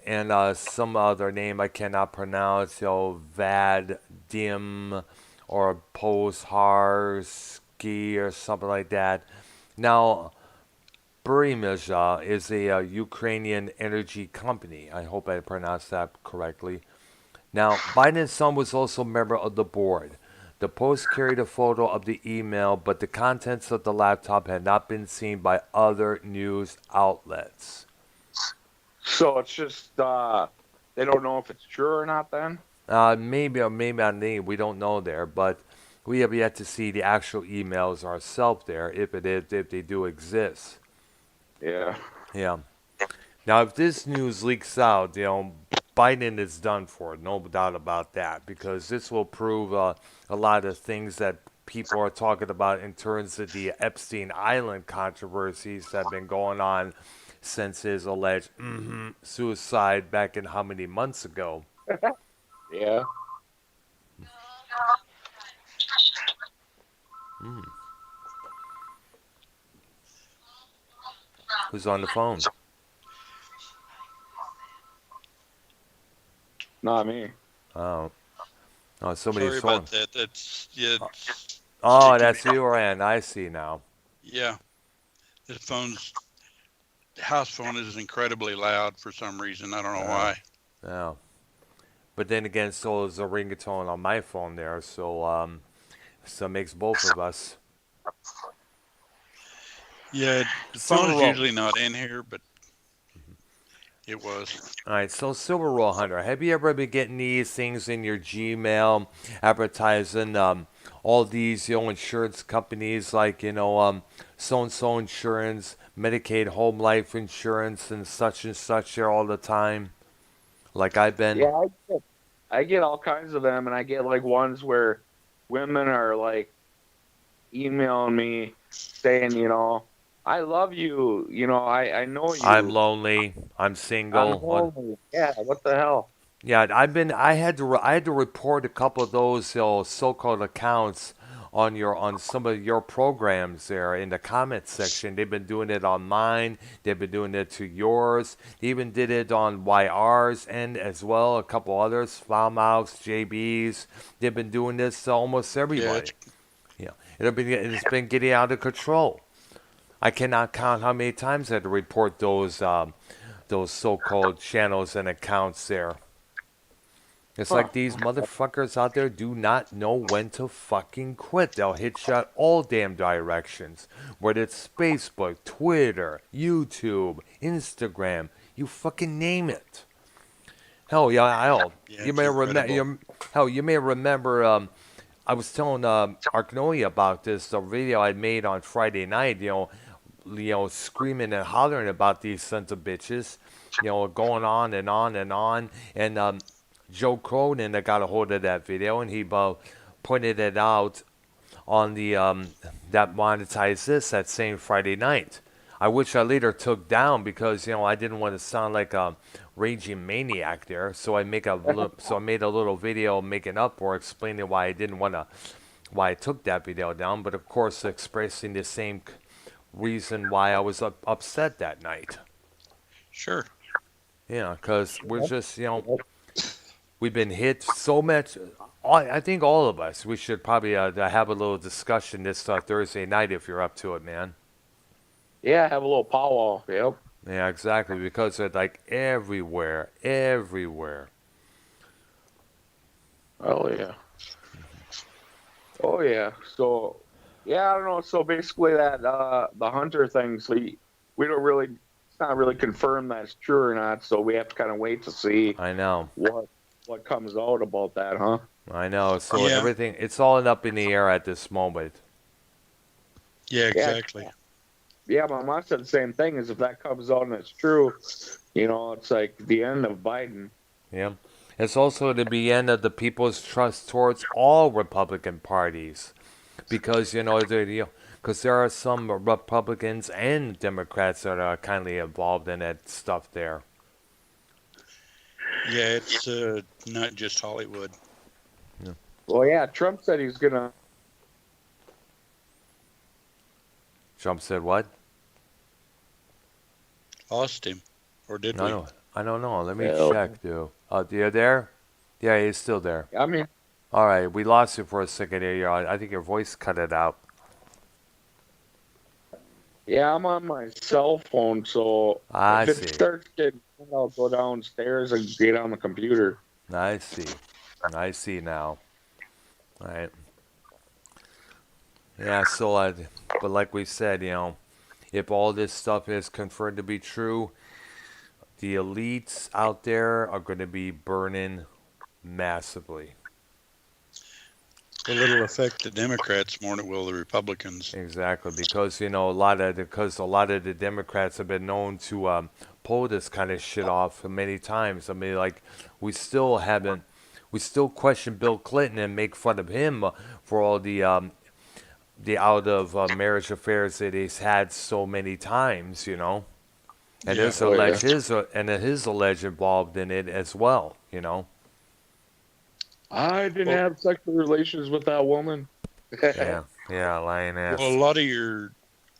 and some other name I cannot pronounce, Vadim or Pozharsky or something like that. Now, Burimizha is a Ukrainian energy company. I hope I pronounced that correctly. Now, Biden's son was also a member of the board. The post carried a photo of the email, but the contents of the laptop had not been seen by other news outlets. So it's just they don't know if it's true or not. Then. Maybe or maybe not. We don't know there, but we have yet to see the actual emails ourselves there, if they do exist. Yeah. Yeah. Now, if this news leaks out, Biden is done for, no doubt about that, because this will prove a lot of things that people are talking about in terms of the Epstein Island controversies that have been going on since his alleged suicide back in how many months ago. Yeah. Mm. Who's on the phone? Not me. Oh, somebody's Sorry phone. about that. That's yeah. Oh, It can that's be, you, Rand. I see now. yeah. The house phone is incredibly loud for some reason. I don't know why. Oh. But then again, so is a ringtone on my phone there, so it makes both of us. Yeah, the Silver phone's Roll. usually not in here, but it was. All right, so Silver Roll Hunter, have you ever been getting these things in your Gmail advertising all these insurance companies like so and so insurance, Medicaid, home life insurance, and such there all the time? Like I've been. Yeah, I get all kinds of them, and I get like ones where women are like emailing me saying, I love you. I know I'm you. lonely. I'm I'm single. lonely. Yeah, what the hell? Yeah, I had to report a couple of those so-called accounts on some of your programs there in the comments section. They've been doing it on mine. They've been doing it to yours. They even did it on YR's end as well. A couple others, Foulmouths, JB's. They've been doing this to almost Yeah, everybody. Yeah, it's been getting out of control. I cannot count how many times I had to report those so-called channels and accounts there. It's Huh. like these motherfuckers out there do not know when to fucking quit. They'll hit shot all damn directions. Whether it's Facebook, Twitter, YouTube, Instagram, you fucking name it. Hell, yeah, hell, yeah, you it's may remember. incredible. Hell, you may remember. I was telling Arknolia about this the video I made on Friday night. Screaming and hollering about these sons of bitches. Going on and on and on. And Joe Cronin that got a hold of that video, and he pointed it out on the that monetized this that same Friday night. Which I later took down because I didn't want to sound like a raging maniac there. So I made a little video making up or explaining why I took that video down. But of course, expressing the same reason why I was upset that night. Sure. Yeah, because we're just we've been hit so much. I think all of us, we should probably have a little discussion this Thursday night if you're up to it, man. Yeah, have a little powwow. Yep. Yeah, exactly, because they're like everywhere, everywhere. Oh yeah. Oh yeah. So yeah, I don't know. So basically that the hunter thing, so we don't really, it's not really confirmed that's true or not, so we have to kind of wait to see I know, what comes out about that, huh? I know. So Yeah. everything, it's all up in the air at this moment. Yeah, exactly. Yeah, my mom said the same thing, is if that comes out and it's true, it's like the end of Biden. Yeah. It's also the end of the people's trust towards all Republican parties. Because, because there are some Republicans and Democrats that are kindly involved in that stuff there. Yeah, it's not just Hollywood. Yeah. Well, yeah, Trump said he's gonna. Trump said what? Lost him, or did I we? don't, I don't know. Let me Hell. check, dude. You're there? Yeah, he's still there. I mean, All right, we lost you for a second here. I think your voice cut it out. yeah, I'm on my cell phone, so I if it see. starts getting, I'll go downstairs and get on the computer. I see. I see now. All right. Yeah, so, but like we said, if all this stuff is confirmed to be true, the elites out there are going to be burning massively. Well, it'll affect the Democrats more than it will the Republicans. Exactly, because a lot of the Democrats have been known to pull this kind of shit off many times. I mean, like we still question Bill Clinton and make fun of him for all the out of marriage affairs that he's had so many times. And Yeah. his alleged involved in it as well. I didn't Well, have sexual relations with that woman. Yeah, yeah, lying well, a ass. lot of your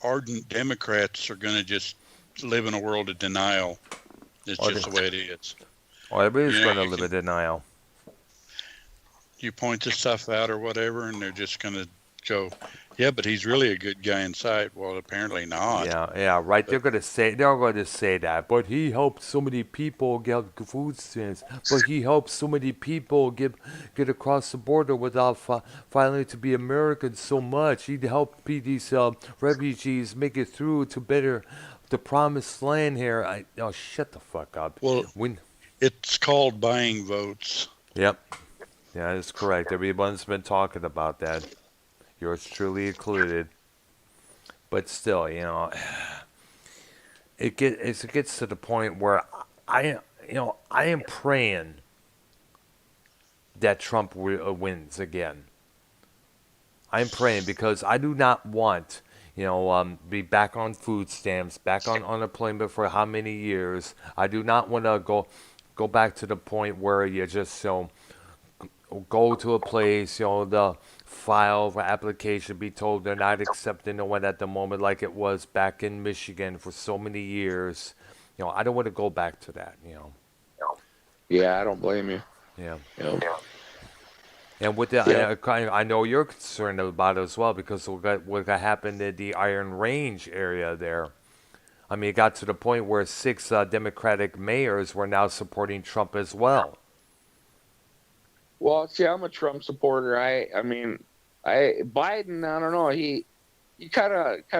ardent Democrats are going to just live in a world of denial. It's Or just the way it is. Or everybody's You know, going to you live in can denial. you point this stuff out or whatever, and they're just going to go, yeah, but he's really a good guy inside. Well, apparently not. Yeah, yeah, right. But They're going to say that. But he helped so many people get food stamps. But he helped so many people get across the border without filing to be Americans so much. He helped these refugees make it through to better the promised land here. Shut the fuck up. well, When it's called buying votes. Yep, yeah, that's correct. Everyone's been talking about that. Yours truly included. But still, it gets to the point where I am praying that Trump wins again. I'm praying because I do not want be back on food stamps, back on unemployment for how many years. I do not want to go back to the point where you just go to a place, the file for application, be told they're not accepting the one at the moment like it was back in Michigan for so many years. I don't want to go back to that. Yeah, I don't blame you. Yeah. Yeah. And with Yeah. I know you're concerned about it as well because what happened in the Iron Range area there. I mean, it got to the point where 6 Democratic mayors were now supporting Trump as well. Well, see, I'm a Trump supporter. I mean, Biden. I don't know. He kind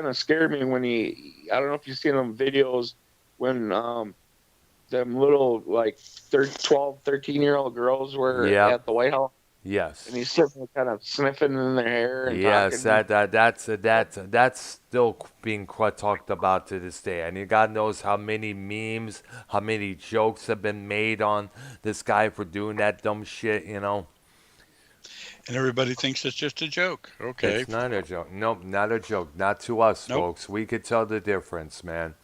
of scared me when he. I don't know if you've seen them videos when them little like 12, 13-year-old girls were Yeah. at the White House, Yes. and he's sitting there kind of sniffing in their hair and Yes, talking. that's still being quite talked about to this day. And God knows how many memes, how many jokes have been made on this guy for doing that dumb shit. And everybody thinks it's just a joke. Okay. It's not a joke. Nope, not a joke. Not to us, Nope. folks. We could tell the difference, man.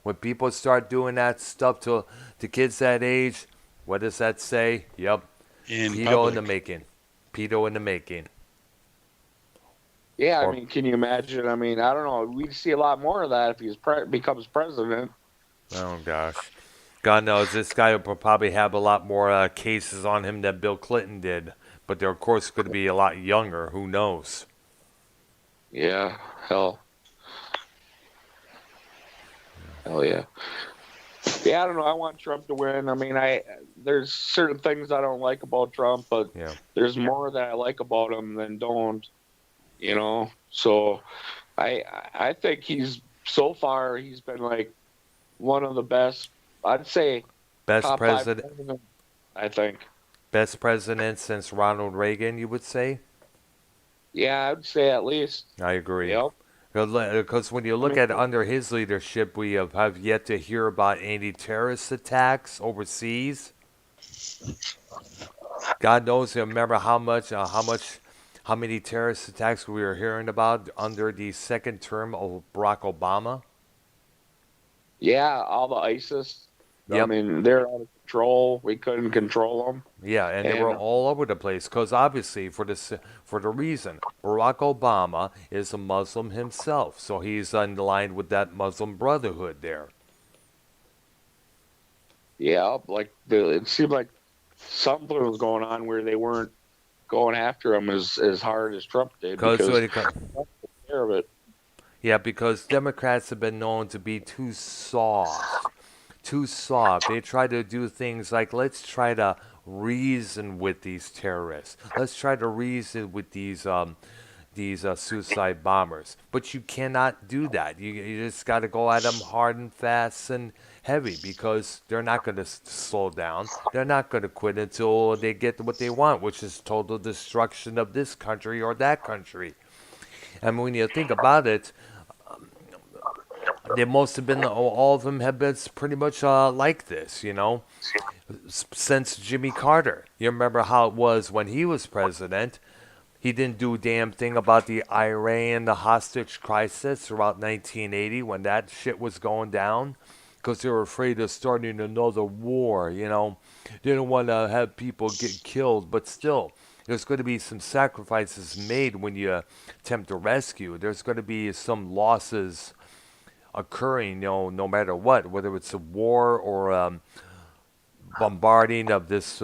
When people start doing that stuff to kids that age, what does that say? Yep, In pedo in the public. making. Pedo in the making. Yeah, I Or mean, can you imagine? I mean, I don't know. We'd see a lot more of that if he becomes president. Oh gosh, God knows this guy will probably have a lot more cases on him than Bill Clinton did, but they're of course going to be a lot younger. Who knows? Yeah, hell yeah. Yeah, I don't know. I want Trump to win. I mean, there's certain things I don't like about Trump, but Yeah. there's more that I like about him than don't. So I think so far he's been like one of the best. I'd say Best top 5 president, president. I think. best president since Ronald Reagan. You would say? Yeah, I'd say at least. I agree. Yep. Because when you I look mean, at under his leadership, we have yet to hear about any terrorist attacks overseas. God knows, remember how many terrorist attacks we were hearing about under the second term of Barack Obama. yeah, all the ISIS. I Yep. mean, they're out of control. We couldn't control them. Yeah, and they were And all over the place because obviously for the reason Barack Obama is a Muslim himself, so he's aligned with that Muslim Brotherhood there. Yeah, like it seemed like something was going on where they weren't going after him as hard as Trump did Because because Trump took care of it. yeah, because Democrats have been known to be too soft. Too soft. They try to do things like, let's try to reason with these terrorists. Let's try to reason with these suicide bombers. But you cannot do that. You just got to go at them hard and fast and heavy because they're not going to slow down. They're not going to quit until they get what they want, which is total destruction of this country or that country. And when you think about it, they most have been all of them have been pretty much like this, since Jimmy Carter. You remember how it was when he was president. He didn't do a damn thing about the Iran, the hostage crisis throughout 1980 when that shit was going down because they were afraid of starting another war, They didn't want to have people get killed, but still, there's going to be some sacrifices made when you attempt to rescue. There's going to be some losses occurring, no matter what, whether it's a war or bombarding of this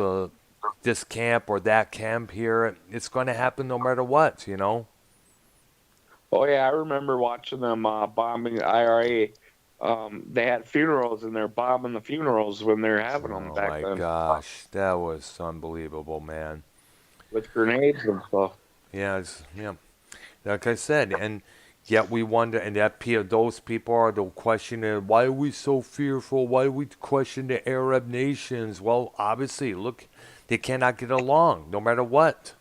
camp or that camp here. It's going to happen no matter what. Oh yeah, I remember watching them bombing the IRA. They had funerals and they're bombing the funerals when they're having them Oh back my then gosh, that was unbelievable, man. with grenades and stuff. Yeah, like I said, and yet we wonder, and those people are the questioning, why are we so fearful? Why do we question the Arab nations? Well, obviously, look, they cannot get along, no matter what.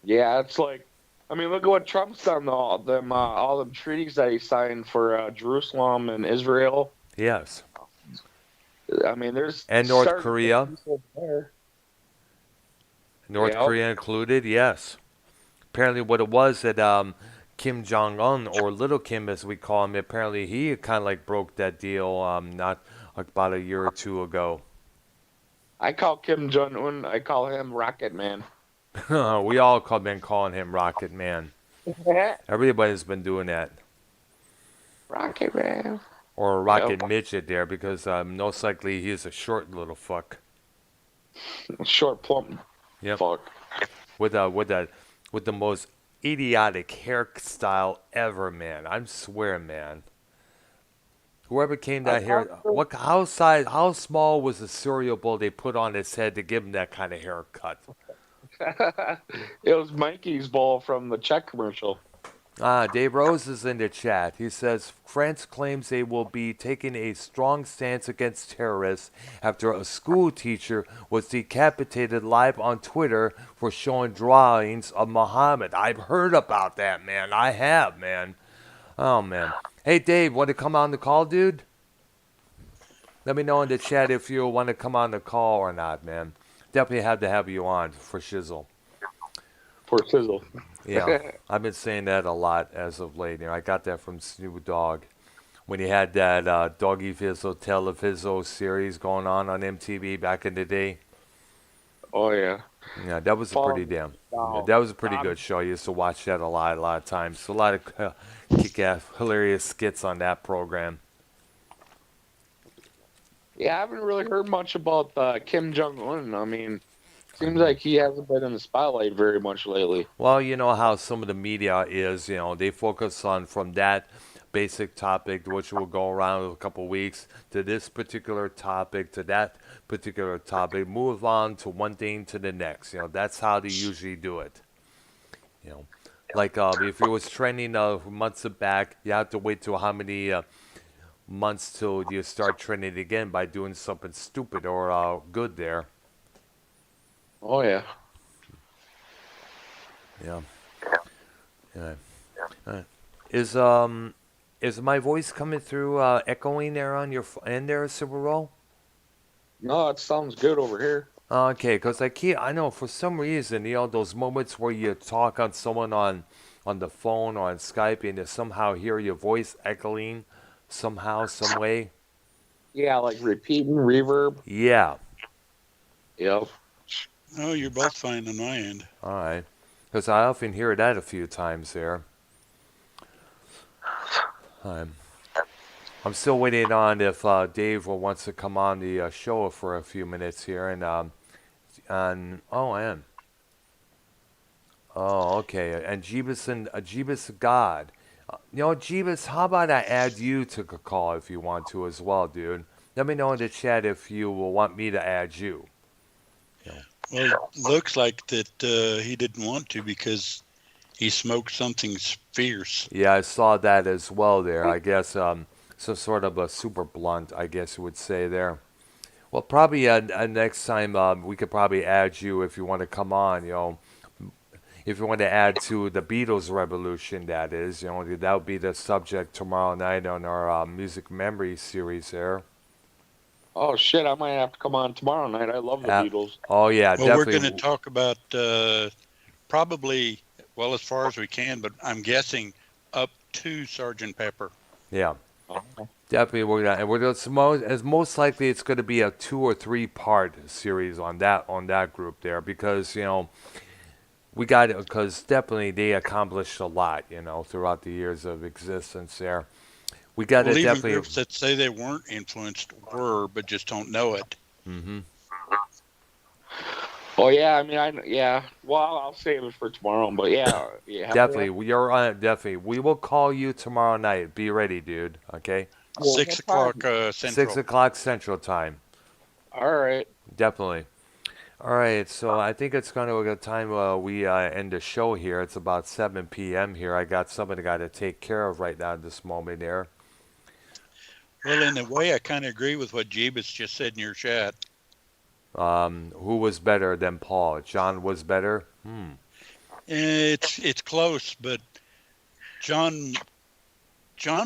Yeah, it's like, I mean, look at what Trump's done. All them treaties that he signed for Jerusalem and Israel. Yes, I mean, there's and North starting to get Korea, people there. North Yeah, Korea included. Yes, apparently, what it was that Kim Jong Un, or Little Kim as we call him, apparently he kind of like broke that deal not about a year or two ago. I call Kim Jong Un. I call him Rocket Man. We all been calling him Rocket Man. Everybody's been doing that. Rocket Man. Or Yep. Rocket Midget there because most likely he's a short little fuck. Short, plump Yep. fuck. With the most idiotic hairstyle ever, man. I swear, man. Whoever came that hair, how small was the cereal bowl they put on his head to give him that kind of haircut? It was Mikey's ball from the Czech commercial. Dave Rose is in the chat. He says France claims they will be taking a strong stance against terrorists after a school teacher was decapitated live on Twitter for showing drawings of Muhammad. I've heard about that, man. I have, man. Oh, man. Hey, Dave, want to come on the call, dude? Let me know in the chat if you want to come on the call or not, man. Definitely have to have you on for shizzle. For Sizzle. Yeah, I've been saying that a lot as of late. I got that from Snoop Dogg when he had that Doggy Fizzle Telefizzle series going on MTV back in the day. Oh yeah. Yeah, that was a pretty damn. Yeah, that was a pretty good show. I used to watch that a lot of times. So a lot of kick-ass, hilarious skits on that program. Yeah, I haven't really heard much about Kim Jong Un. I mean, seems like he hasn't been in the spotlight very much lately. Well, you know how some of the media is. They focus on from that basic topic, which will go around a couple weeks, to this particular topic, to that particular topic, move on to one thing to the next. That's how they usually do it. Like if it was trending months back, you have to wait till how many months till you start trending again by doing something stupid or good there. Oh yeah. Yeah. Yeah. Is my voice coming through echoing there on your end there, Super Roll? No, it sounds good over here. Okay, because I know for some reason, those moments where you talk on someone on the phone or on Skype and you somehow hear your voice echoing somehow, some way. Yeah, like repeating, reverb. Yeah. Yep. Oh, you're both fine on my end. All right. Because I often hear that a few times there. I'm still waiting on if Dave wants to come on the show for a few minutes here, and okay, and Jeebus God. Jeebus, how about I add you to the call if you want to as well, dude? Let me know in the chat if you will want me to add you. Well, it looks like that he didn't want to because he smoked something fierce. Yeah, I saw that as well there. I guess some sort of a super blunt, I guess you would say there. Well, probably next time we could probably add you if you want to come on. If you want to add to the Beatles revolution, that is, that would be the subject tomorrow night on our music memory series there. Oh shit! I might have to come on tomorrow night. I love the Uh, Beatles. oh yeah, Well, we're going to definitely. talk about probably, well, as far as we can, but I'm guessing up to Sergeant Pepper. Yeah, Oh. definitely. Most likely it's going to be a 2 or 3 part series on that group there because we got it because definitely they accomplished a lot throughout the years of existence there. We got to Well, even definitely. groups that say they weren't influenced were, but just don't know it. Hmm. Oh yeah, I mean, yeah. Well, I'll save it for tomorrow. But yeah, yeah. Definitely, you're on it. Definitely, we will call you tomorrow night. Be ready, dude. Okay, Well, 6 what time? o'clock six Central. o'clock Central Time. All right. Definitely. All right, so I think it's going to be time we end the show here. It's about 7 p.m. here. I got somebody got to take care of right now at this moment there. Well, in a way, I kind of agree with what Jeebus just said in your chat. Who was better than Paul? John was better. It's close, but John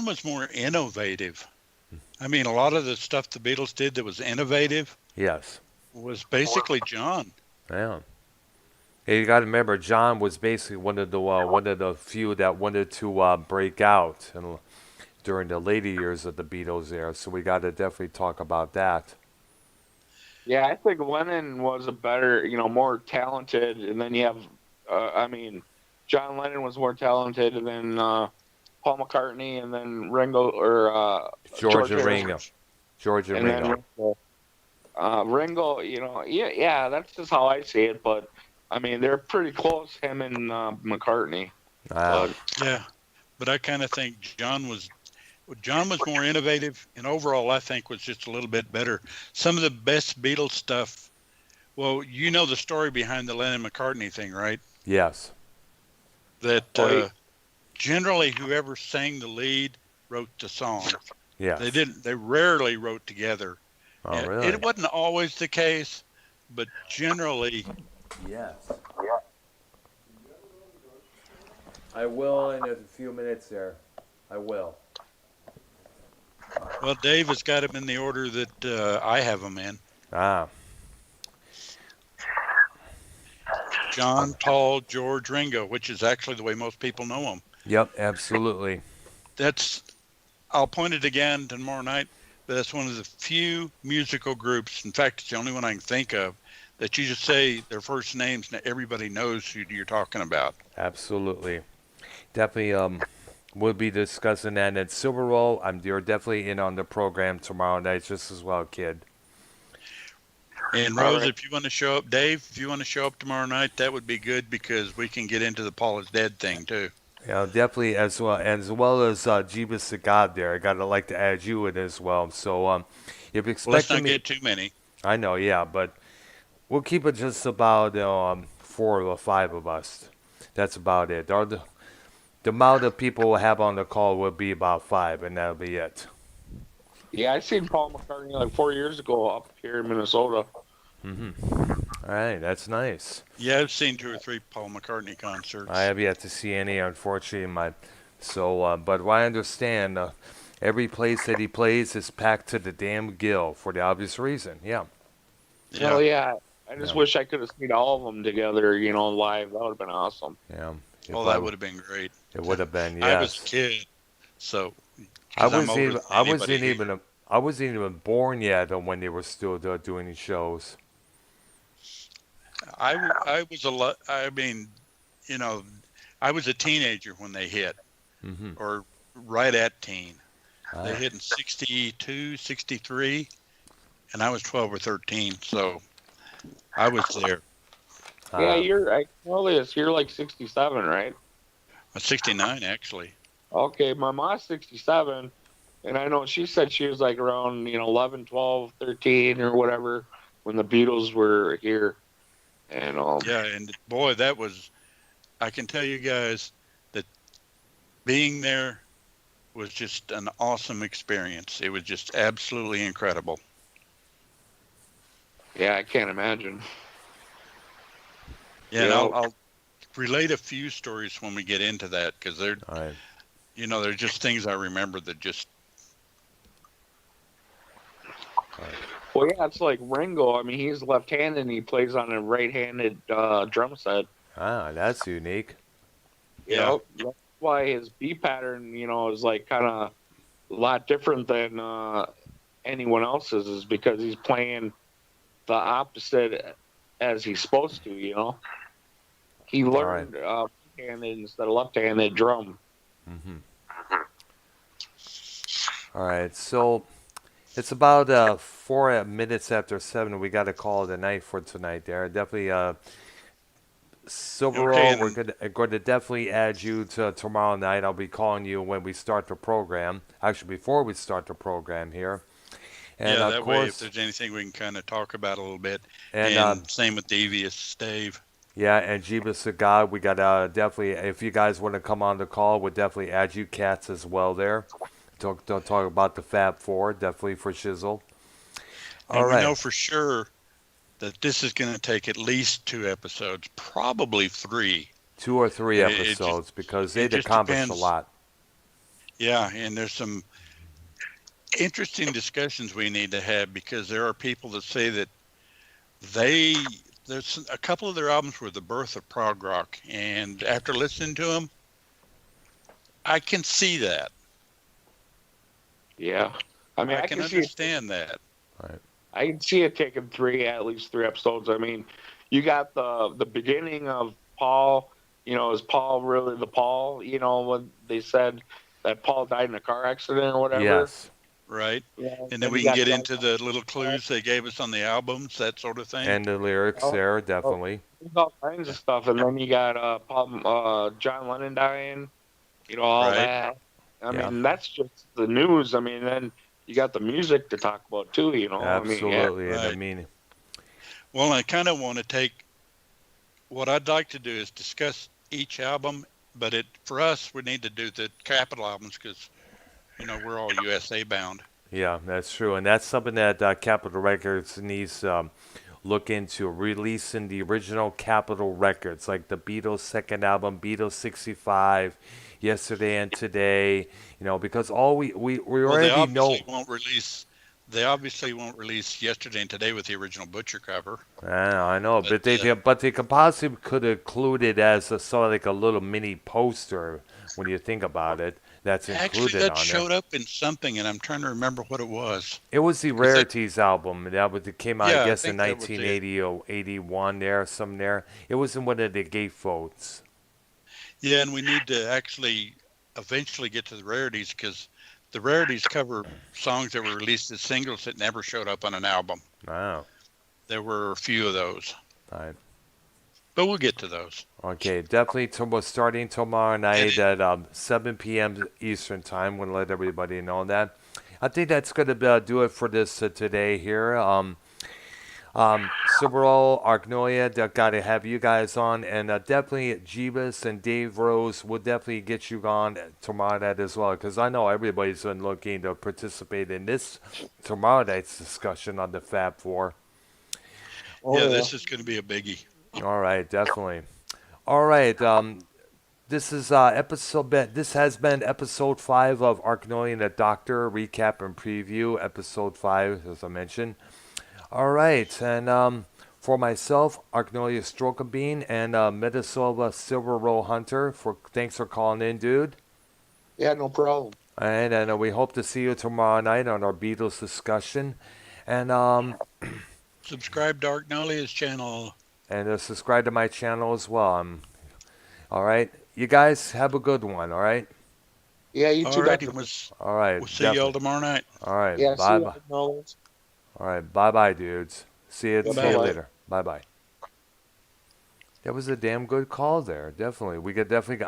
was more innovative. I mean, a lot of the stuff the Beatles did that was innovative Yes. was basically John. Yeah. Hey, you got to remember, John was basically one of the few that wanted to break out during the later years of the Beatles there. So we got to definitely talk about that. Yeah, I think Lennon was a better, more talented, and then you have, I mean, John Lennon was more talented than Paul McCartney, and then Ringo or George George and Harrison, Ringo. George and and then Ringo. Ringo. Ringo, yeah, that's just how I see it. But I mean, they're pretty close, him and McCartney. Ah, But Yeah, but I kind of think John was more innovative, and overall, I think was just a little bit better. Some of the best Beatles stuff. Well, you know the story behind the Lennon McCartney thing, right? yes. That oh, generally whoever sang the lead wrote the song. They Yes. didn't. They rarely wrote together. Oh, really? It wasn't always the case, but generally, Yes. I will in a few minutes there. I will. well, Dave has got them in the order that I have them in. Ah, John, Paul, George, Ringo, which is actually the way most people know them. yep, absolutely. I'll point it again tomorrow night, but that's one of the few musical groups, in fact, it's the only one I can think of, that you just say their first names and everybody knows who you're talking about. Absolutely. Definitely we'll be discussing that at Silver Roll. You're definitely in on the program tomorrow night just as well, kid. And all Rose, right. if you want to show up, Dave, if you want to show up tomorrow night, that would be good because we can get into the Paul is dead thing too. Definitely as Jeebus the God there. I gotta like to add you in as well. So if you Well, let's expecting not me, get too many. I know, yeah, but we'll keep it just about 4 or 5 of us. That's about it. The amount of people we'll have on the call will be about 5, and that'll be it. Yeah, I seen Paul McCartney like 4 years ago up here in Minnesota. All right, that's nice. Yeah, I've seen 2 or 3 Paul McCartney I concerts. have yet to see any, unfortunately. But what I understand, every place that he plays is packed to the damn gill for the obvious reason. Yeah, Oh Yeah. yeah, I just yeah, wish I could have seen all of them together, live. That would have been awesome. yeah. Oh, If I, that would have been great. it would have been I was a yes. kid, so I because I'm wasn't older even, than I anybody wasn't here. even, I wasn't even born yet when they were still doing these shows. I was a lot. I mean, you know, I was a teenager when they hit, Hmm. or right at teen. They hit in 62, 63, and I was 12 or 13, so I was there. Yeah, Uh, I know this. You're like 67, right? 69, actually. Okay, my mom's 67, and I know she said she was like around, 11, 12, 13, or whatever when the Beatles were here. And Yeah, and boy, I can tell you guys that being there was just an awesome experience. It was just absolutely incredible. yeah, I can't imagine. Yeah, You and know, I'll relate a few stories when we get into that because all right. they're just things I remember that just, well, yeah, it's like Ringo. I mean, he's left-handed and he plays on a right-handed drum set. Ah, that's unique. yeah, That's why his beat pattern, is like kind of a lot different than anyone else's, is because he's playing the opposite as he's supposed to. He All right. learned right-handed instead of left-handed drum. Mm-hmm. All right. So it's about 4 minutes after 7. We got a call of the night for tonight. There, definitely. okay, Silvero, we're going to definitely add you to tomorrow night. I'll be calling you when we start the program. Actually, before we start the program here. And yeah, of that way if course, there's anything we can kind of talk about a little bit, and and same with Devious Dave. yeah, and Jeebus the God, we got definitely. If you guys want to come on the call, we'll definitely add you cats as well there. Talk about the Fab Four, definitely for Shizzle. All And we right, know for sure that this is going to take at least 2 episodes, probably 3. 2 or 3 It episodes because it they'd just accomplished a depends. lot. Yeah, and there's some interesting discussions we need to have because there are people that say that they there's a couple of their albums were the birth of prog rock, and after listening to them, I can see that. Yeah, I mean, I can understand that. All right. I can see it taking at least 3 episodes. I mean, you got the beginning of Paul. Is Paul really the Paul? When they said that Paul died in a car accident or whatever. Yes, Right? And then Then we you can got get Dark into the little clues they gave us on the albums, that sort of thing. and the lyrics Knight. there Oh, definitely. there's all kinds of stuff, and then you got John Lennon dying. All Right? that. I Yeah, mean, that's just the news. I mean, then you got the music to talk about too. I mean, yeah. absolutely. And I Right. mean, Well, I kind of want to take what I'd like to do is discuss each album, but for us, we need to do the Capitol albums because, we're all USA bound. yeah, that's true, and that's something that Capitol Records needs look into releasing the original Capitol records, like the Beatles' second album, Beatles '65, Yesterday and Today. Because all we Well, they already obviously know. won't release. They obviously won't release Yesterday and Today with the original Butcher cover. I know, But but they could possibly could include it as a sort of like a little mini poster when you think about it. That's actually, included that on there. showed up in something, and I'm trying to remember what it was. It was the 'Cause Rarities album. It came out, I yeah, I guess, in think that was it. 1980 or 81 there, some there. It was in one of the gatefolds. Yeah, and we need to actually eventually get to the rarities because the rarities cover songs that were released as singles that never showed up on an album. Wow. There were a few of those, All right. but we'll get to those. Okay, definitely starting tomorrow And night at 7 p.m. Eastern Time. Want to let everybody know that. I think that's going to do it for this today here. Silverall, Arknolia, got to have you guys on, and definitely Jeebus and Dave Rose will definitely get you on tomorrow night as well, because I know everybody's been looking to participate in this tomorrow night's discussion on the Fab Four. Oh, yeah, yeah. this is going to be a biggie. All right, definitely. All right, this is episode. This has been episode 5 of Arknolia and the Doctor recap and preview. Episode 5, as I mentioned. All right, and for myself, Arknolia Stroke Bean and Metasilva Silver Roll Hunter. Thanks for calling in, dude. Yeah, no problem. And we hope to see you tomorrow night on our Beatles discussion, and Subscribe to Arknolia's channel. subscribe to my channel as well. All right, you guys have a good one. All right. Yeah, you too, Alrighty, Dr. All right, we'll see y'all definitely. tomorrow night. All right, Yeah, see bye you, bye. Knowles. All right, bye bye, dudes. See you. Yeah, See you bye-bye. later. Bye bye. That was a damn good call there. Definitely, we could definitely.